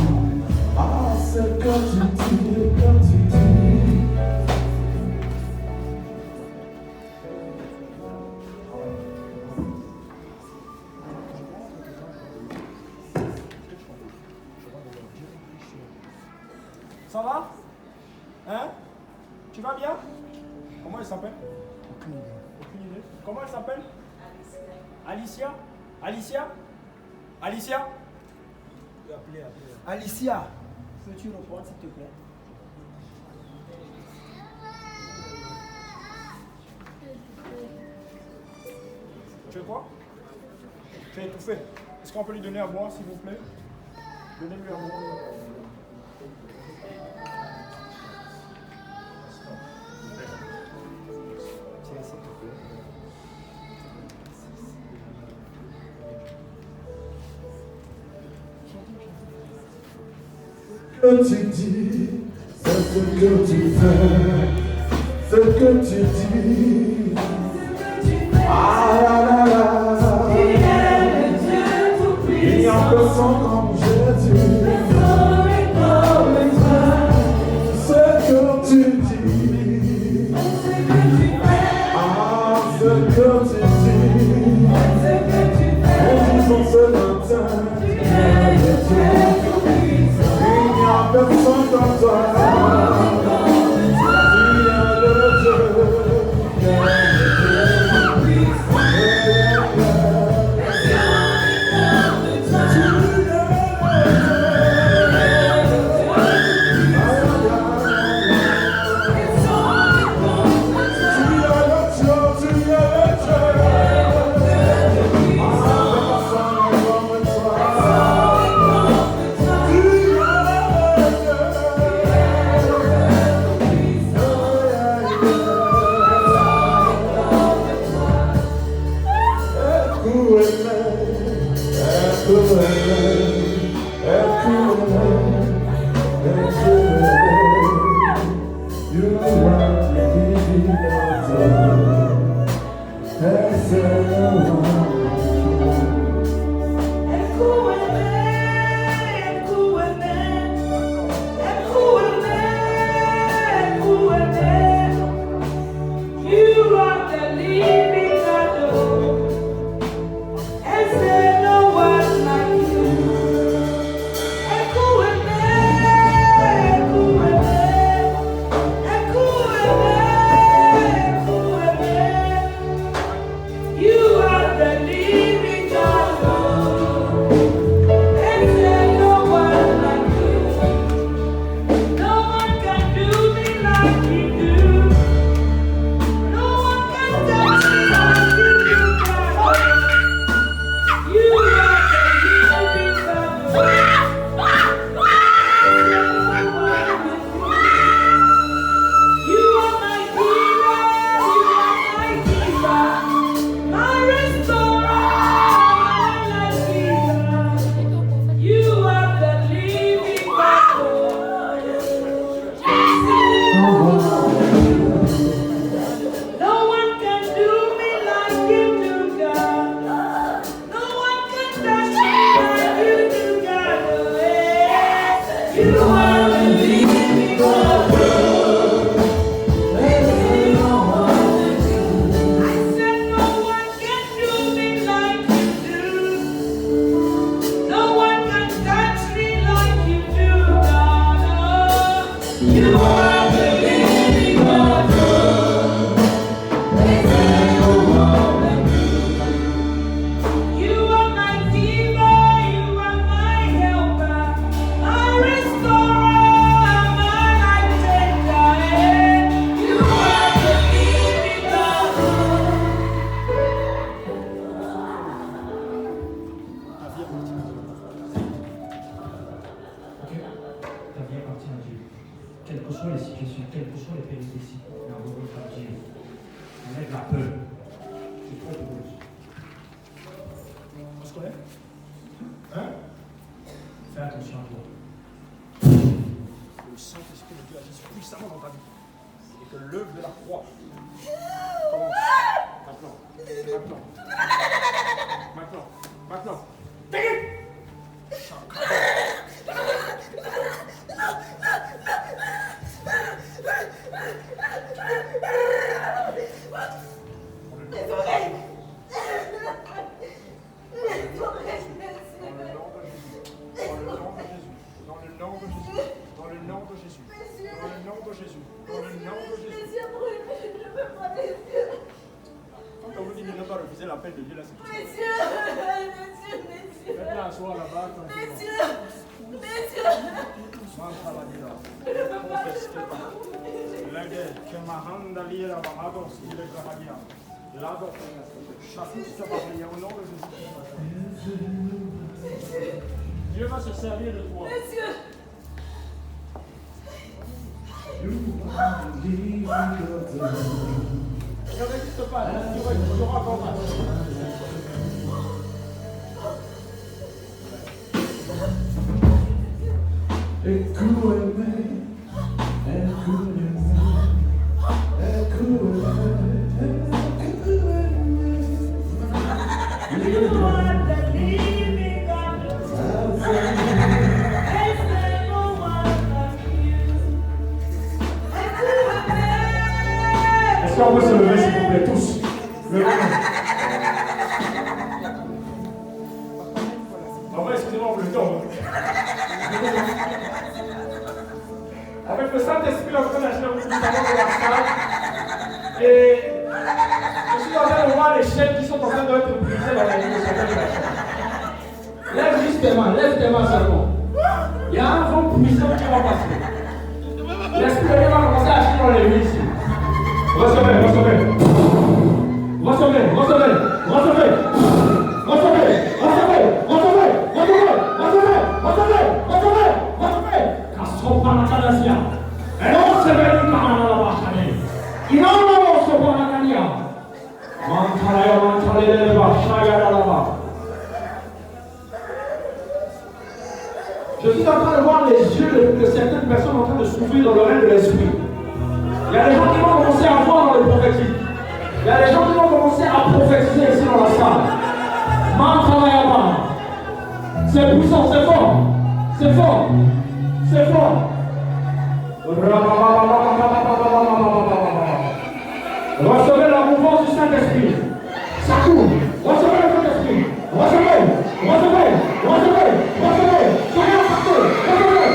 Ah, c'est quand tu dis, quand tu dis. Ça va? Hein? Tu vas bien? Comment elle s'appelle? Aucune idée. Comment elle s'appelle? Alicia? Alicia? Alicia? Alicia, peux-tu répondre s'il te plaît? Tu veux quoi? Tu es étouffé. Est-ce qu'on peut lui donner à boire s'il vous plaît? Donnez-lui à boire. Tiens, s'il te plaît. Que tu dis, c'est ce que tu fais, ce que tu dis. Ah là là là, il n'y a personne comme Jésus. Ce que tu dis, ah ce que tu dis. Nous disons ce matin, personne comme toi. Tu es le Dieu. You are the enlève la peur. C'est trop douloureux. On se connaît? Hein? Fais attention à toi. Le Saint-Esprit de Dieu agisse puissamment dans ta vie. Et que l'œuvre de la croix commence. Maintenant. Quand on vous dit de ne pas refuser l'appel de Dieu, là, c'est tout. Faites-la asseoir là-bas. Dieu va se servir de toi. Ne résiste pas, tu auras compassion. Est-ce qu'on peut se lever s'il vous plaît tous? En vrai, excusez-moi pour le temps. Avec le Saint-Esprit, là, vous allez acheter un de la salle. Et je suis en train de voir les chaînes qui sont en train d'être brisées dans la vie de la chaîne. Lève juste tes mains seulement. Il y a un vent puissant qui va passer. L'Esprit de Dieu va commencer à agir dans les vies ici. Recevez. Je suis en train de voir les yeux de certaines personnes en train de s'ouvrir dans le règne de l'esprit. Il y a des gens qui vont commencer à voir dans le prophétique. Il y a des gens qui vont commencer à prophétiser ici dans la salle. C'est puissant, c'est fort. Recevez la mouvance du Saint-Esprit. Ça coule. Recevez le Saint-Esprit. Recevez. Soyez impactés. Recevez.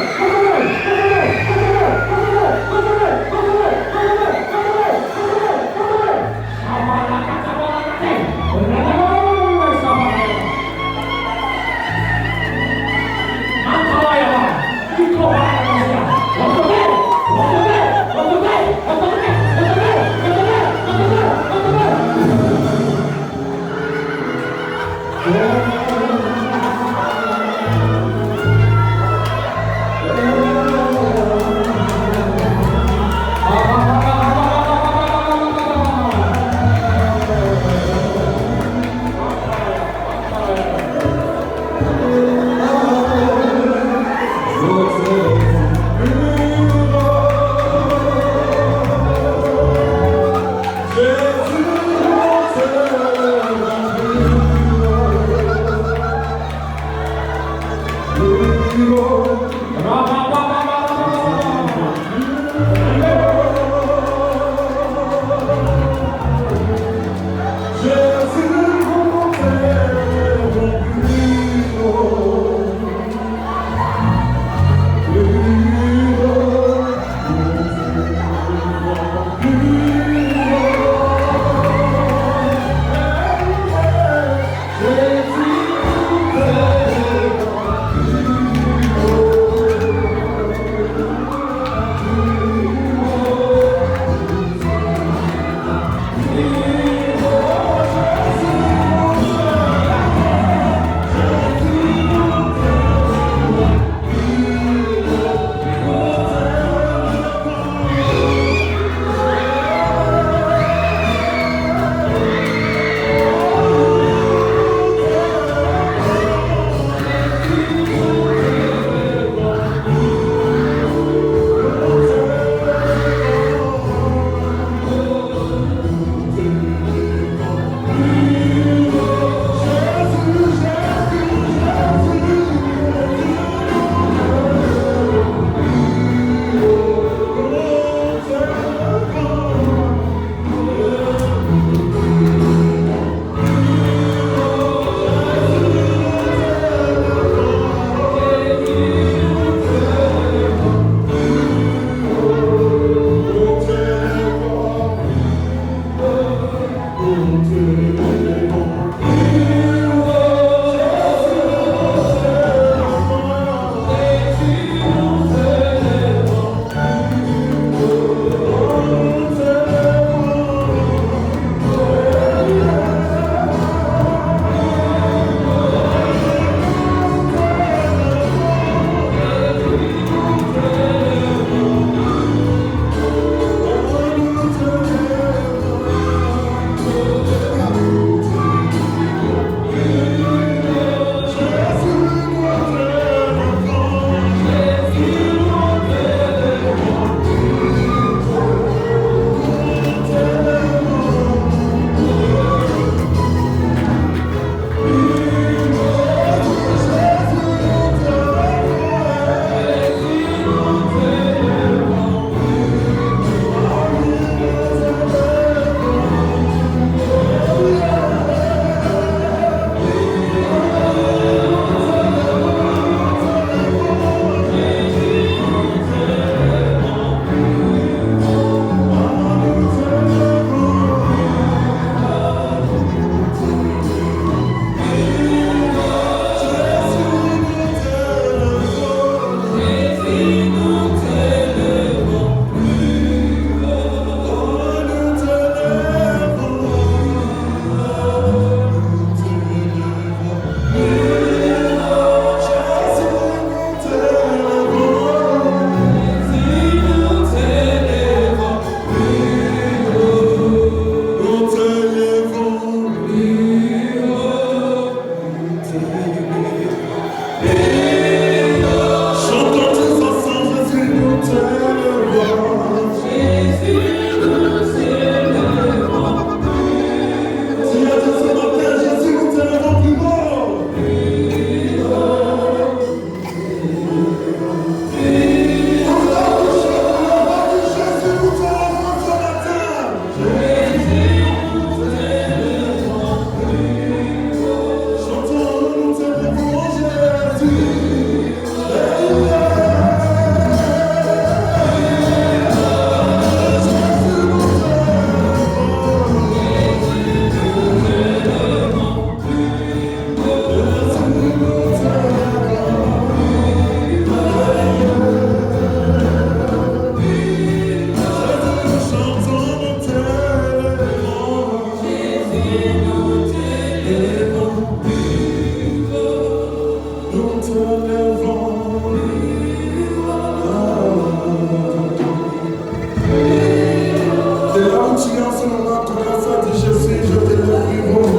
où tu es en ce moment, commence à dire je suis, je t'élève plus haut.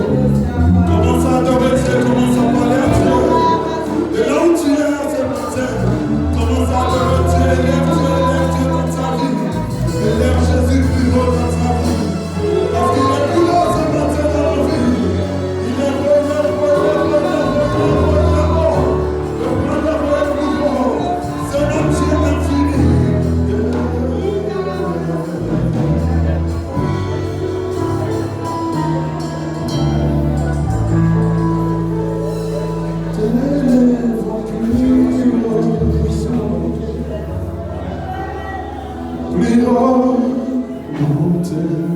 Commence à adorer Dieu, commence à parler à Dieu. Et là où tu es en ce matin, commence à adorer Dieu, élève Dieu dans ta vie. Élève Jésus plus haut dans ta vie. Parce qu'il est plus haut ce matin dans la vie. Il est haut, il est haut, il est haut, il est haut, il est haut. Le grand est plus haut. C'est notre Dieu infini. Plus haut dans tes enfants.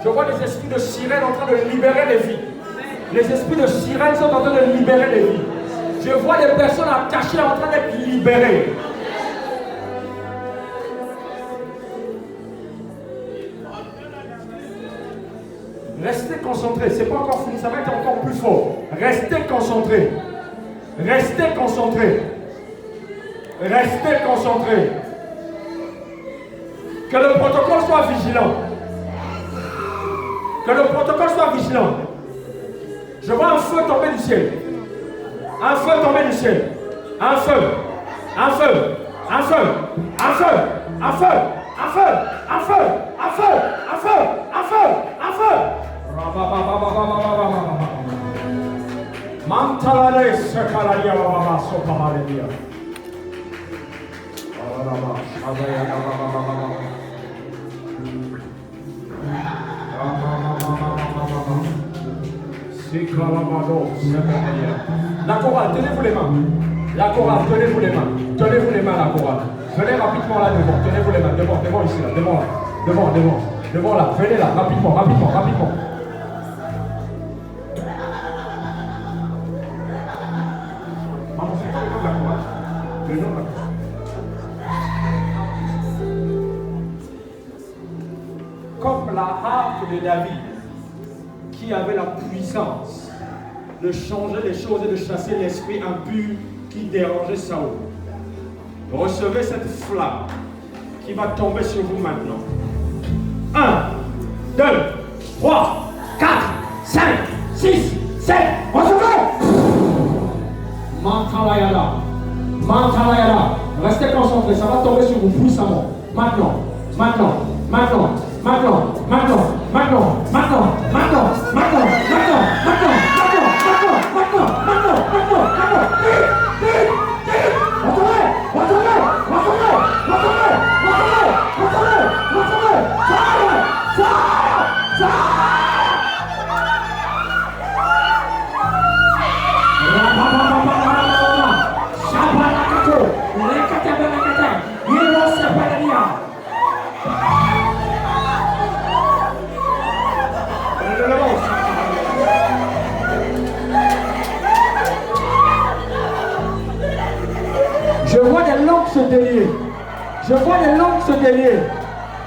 Je vois les esprits de sirène en train de libérer les vies. Les esprits de sirène sont en train de libérer les vies. Je vois les personnes attachées en train d'être libérées. Restez concentrés, c'est pas encore fini, ça va être encore plus fort. Restez concentrés. Restez concentrés. Restez concentrés. Que le protocole soit vigilant. Que le protocole soit vigilant. Je vois un feu tomber du ciel. Un feu tomber du ciel. Un feu. Un feu. Un feu. Un feu. Un feu. Un feu. Un feu. Un feu. Un feu. Un feu. Un feu. Mantalare sekalaria baba sopamaria. La chorale, tenez-vous les mains. La chorale, tenez-vous les mains. Tenez-vous les mains, la chorale. Venez rapidement là devant. Tenez-vous les mains. Devant ici, là. Devant là. Devant. Devant là, venez là, rapidement, rapidement, rapidement. Maman, c'est quoi le nom de la courage? Le nom de la courage. Comme la harpe de David, qui avait la puissance de changer les choses et de chasser l'esprit impur qui dérangeait Saül. Recevez cette flamme qui va tomber sur vous maintenant. 1, 2, 3, 4, 5, 6, 7, recevez! Mantalayala. Mantalayala. Restez concentrés, ça va tomber sur vous puissamment. Maintenant, maintenant, maintenant, maintenant, maintenant, maintenant, maintenant, maintenant, maintenant, maintenant, maintenant, maintenant, maintenant, maintenant, maintenant, maintenant, recevez, recevez, recevez, recevez, recevez, recevez, recevez, fire, fire, fire. Je vois des langues se délier. Je vois des langues se délier.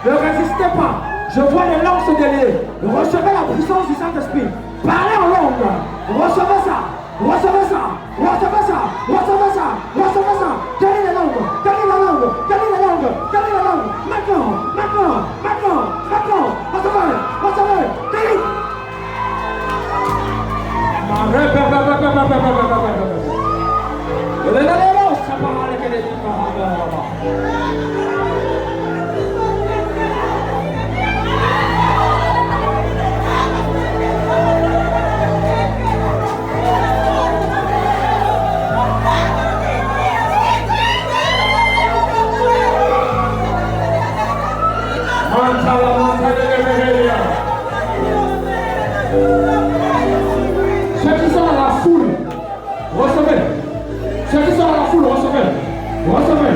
Ne résistez pas. Je vois des langues se délier. Recevez la puissance du Saint-Esprit. Parlez en langue. Recevez ça. Recevez ça. Recevez ça. Recevez ça. Recevez ça. Tenez les langues. Tenez la langue. Tenez la langue. Tenez la langue. Maintenant. Maintenant. Maintenant. Maintenant. Recevez. Recevez. Tenez. Ceux qui sont dans la foule, recevez. Ceux qui sont dans la foule, recevez. Recevez.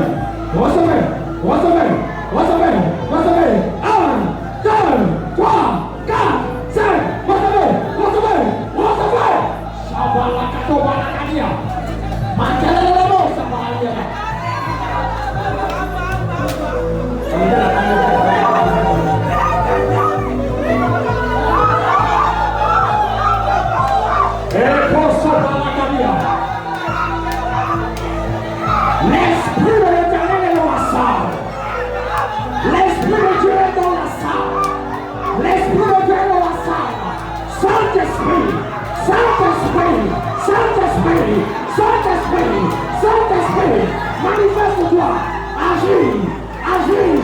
Recevez. Recevez. Recevez. Recevez. 1, 2, 3, 4, 5. Recevez. Recevez. Recevez. Shabalakato balakadia. Mantelele la mosa baladia. L'Esprit de l'Éternel est dans la salle. L'Esprit de Dieu est dans la salle. L'Esprit de Dieu est dans la salle. Saint-Esprit, Saint-Esprit, Saint-Esprit, Saint-Esprit, Saint-Esprit, manifeste-toi, agis, agis.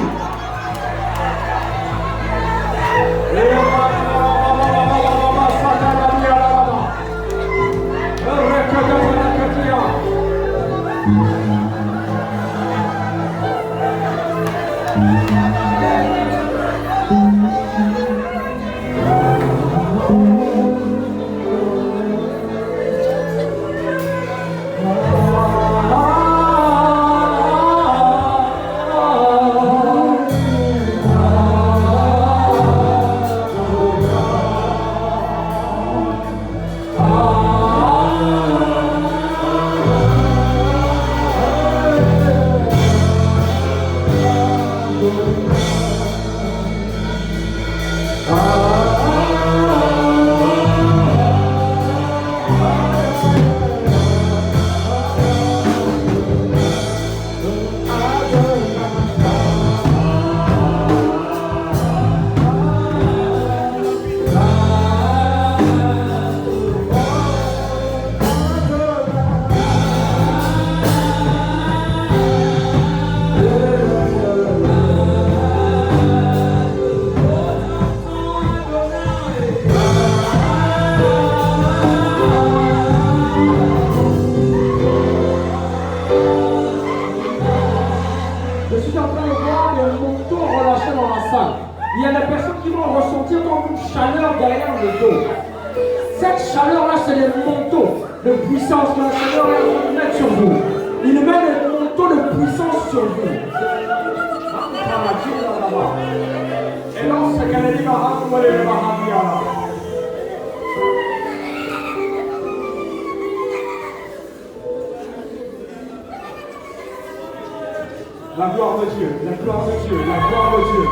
Il y a des personnes qui vont ressentir comme une chaleur derrière le dos. Cette chaleur-là, c'est les manteaux de puissance que le Seigneur va mettre sur vous. Il met des manteaux de puissance sur vous. Lance Kaleli Baham, Wale Baham Yala. La gloire de Dieu, la gloire de Dieu, la gloire de Dieu,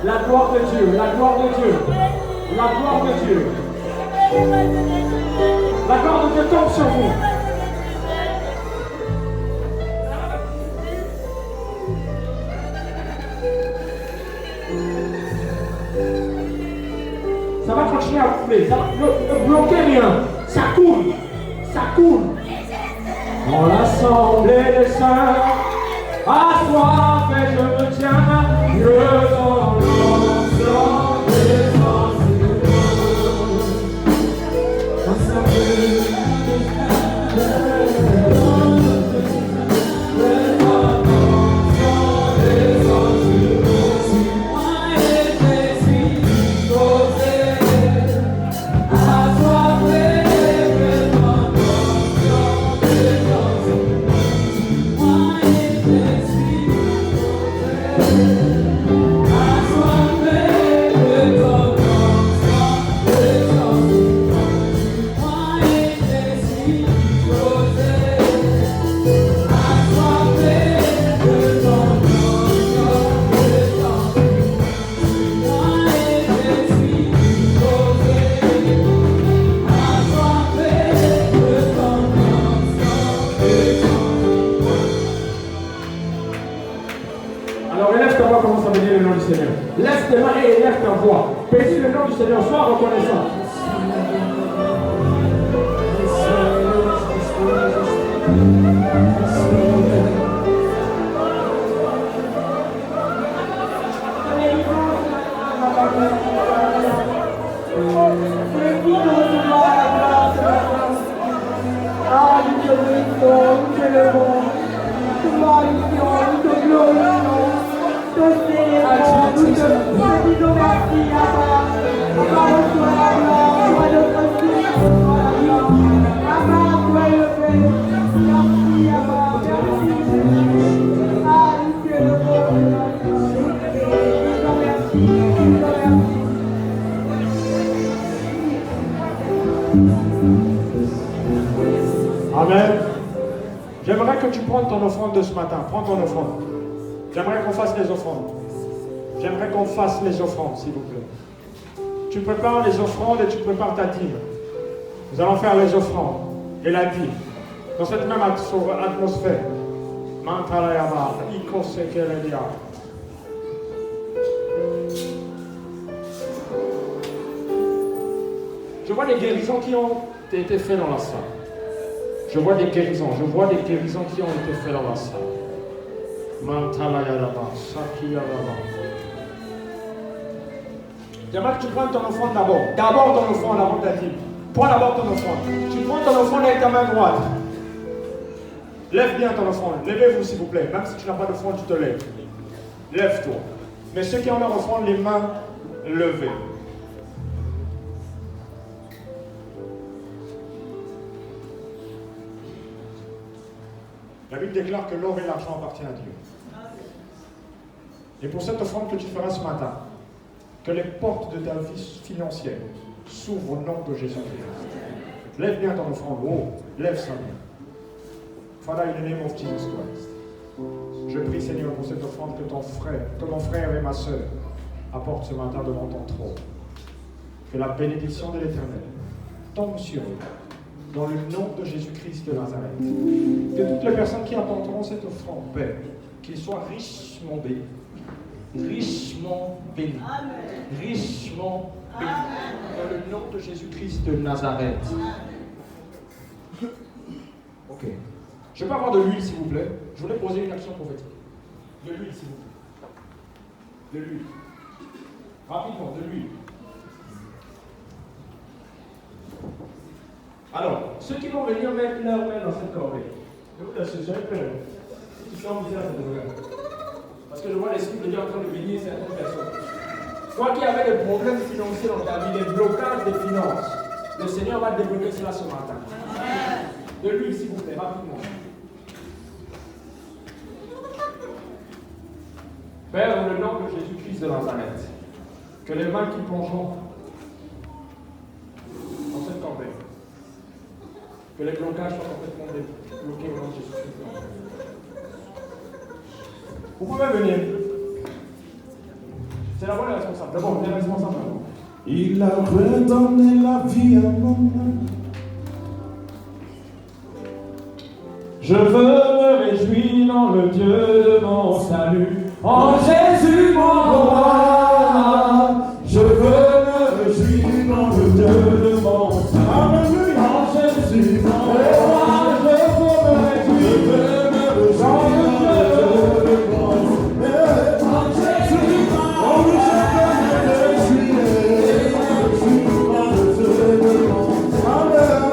la gloire de Dieu, la gloire de Dieu, la gloire de Dieu. La gloire de Dieu tombe sur vous. Ça va continuer à couler, ça ne bloquez rien, ça coule, ça coule. Dans l'assemblée des saints, assoiffé je me tiens, je dans l'ensemble des Laisse tes mains et élève ta voix. Bénis le nom du Seigneur, sois reconnaissant. Amen. J'aimerais que tu prennes ton offrande de ce matin. Prends ton offrande. J'aimerais qu'on fasse les offrandes. J'aimerais qu'on fasse les offrandes, s'il vous plaît. Tu prépares les offrandes et tu prépares ta dîme. Nous allons faire les offrandes et la dîme. Dans cette même atmosphère. Mantalayama, Ikosekelelia. Je vois des guérisons qui ont été faites dans la salle. Je vois des guérisons qui ont été faites dans la salle. Mantalayama, Sakiyalama. J'aimerais que tu prennes ton offrande d'abord. D'abord ton offrande avant ta dîme. Prends d'abord ton offrande. Tu prends ton offrande avec ta main droite. Lève bien ton offrande. Levez-vous s'il vous plaît. Même si tu n'as pas d'offrande, tu te lèves. Lève-toi. Mais ceux qui ont leur offrande, les mains levées. La Bible déclare que l'or et l'argent appartiennent à Dieu. Et pour cette offrande que tu feras ce matin, que les portes de ta vie financière s'ouvrent au nom de Jésus-Christ. Lève bien ton offrande. Oh, lève ça bien. Father, in the name of Jesus Christ. Je prie, Seigneur, pour cette offrande que mon frère et ma soeur apportent ce matin devant ton trône. Que la bénédiction de l'Éternel tombe sur eux. Dans le nom de Jésus-Christ de Nazareth. Que toutes les personnes qui apporteront cette offrande, Père, qu'ils soient richement bénis. Richement bénis. Richement bénis. Dans le nom de Jésus-Christ de Nazareth. Ok. Je peux avoir de l'huile, s'il vous plaît? Je voulais poser une action prophétique. De l'huile, s'il vous plaît. De l'huile. Rapidement, de l'huile. Alors, ceux qui vont venir mettre leur main dans cette corbeille, j'ai peur. Si tu fais en misère, ça devrait. Parce que je vois l'Esprit de Dieu en train de bénir certaines personnes. Toi qui avais des problèmes financiers dans ta vie, des blocages des finances, le Seigneur va débloquer cela ce matin. De l'huile, s'il vous plaît, rapidement. Père, dans le nom de Jésus-Christ de Nazareth, Que les mains qui plongeront dans cette corbeille, que les blocages soient complètement bloqués au nom de Jésus-Christ. Vous pouvez venir. C'est la voix des responsables. D'abord, les responsables. Il a redonné la vie à mon âme. Je veux me réjouir dans le Dieu de mon salut. En Jésus mon roi. Je veux me réjouir dans le Dieu de mon salut. Alléluia. En Jésus mon roi. Je veux me réjouir dans le Dieu de mon salut. En Jésus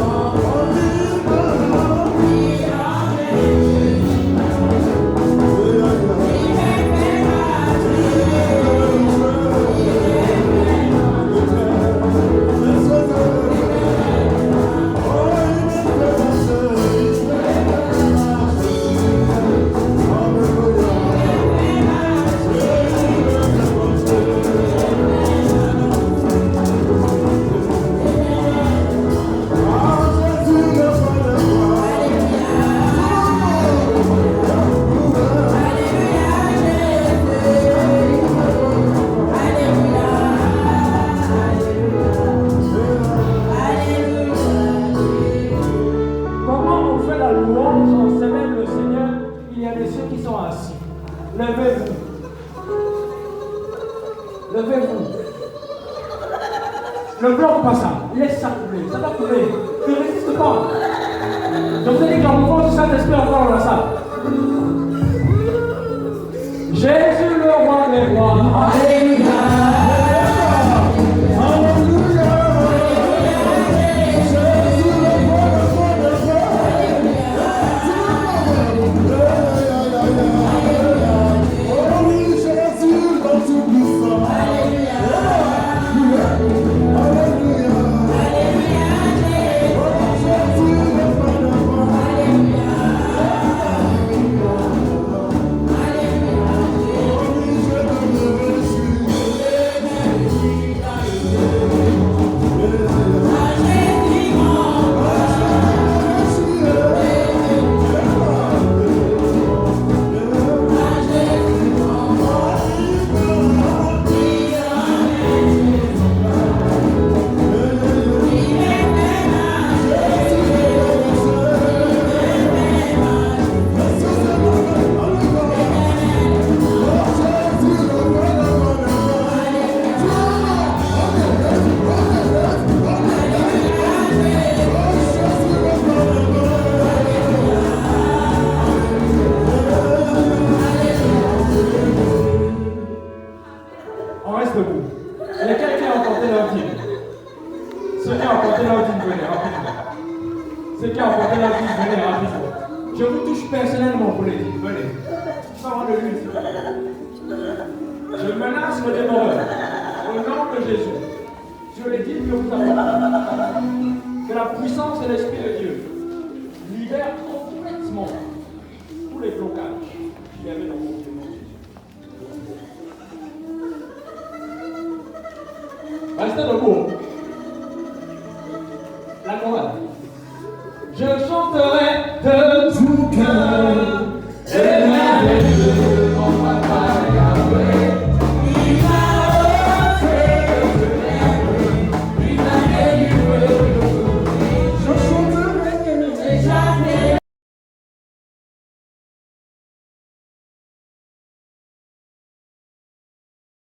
mon roi. Levez-vous. Le bloc pas ça. Laisse ça couler. Ça va couler. Ne résiste pas. Je vous ai dit que la mouvance du Saint-Esprit encore dans la salle. Jésus le roi des rois. Alléluia. Je Ceux qui ont apporté leur dîme, venez rapidement. Ceux qui ont apporté leur dîme, venez rapidement. Je vous touche personnellement pour les dîmes, venez. Parole de l'huile. Je menace le dévoreur. Au nom de Jésus. Sur les dîmes que vous apportez. Que la puissance de l'Esprit de Dieu libère complètement tous les blocages qu'il y avait dans mon Dieu. Restez debout.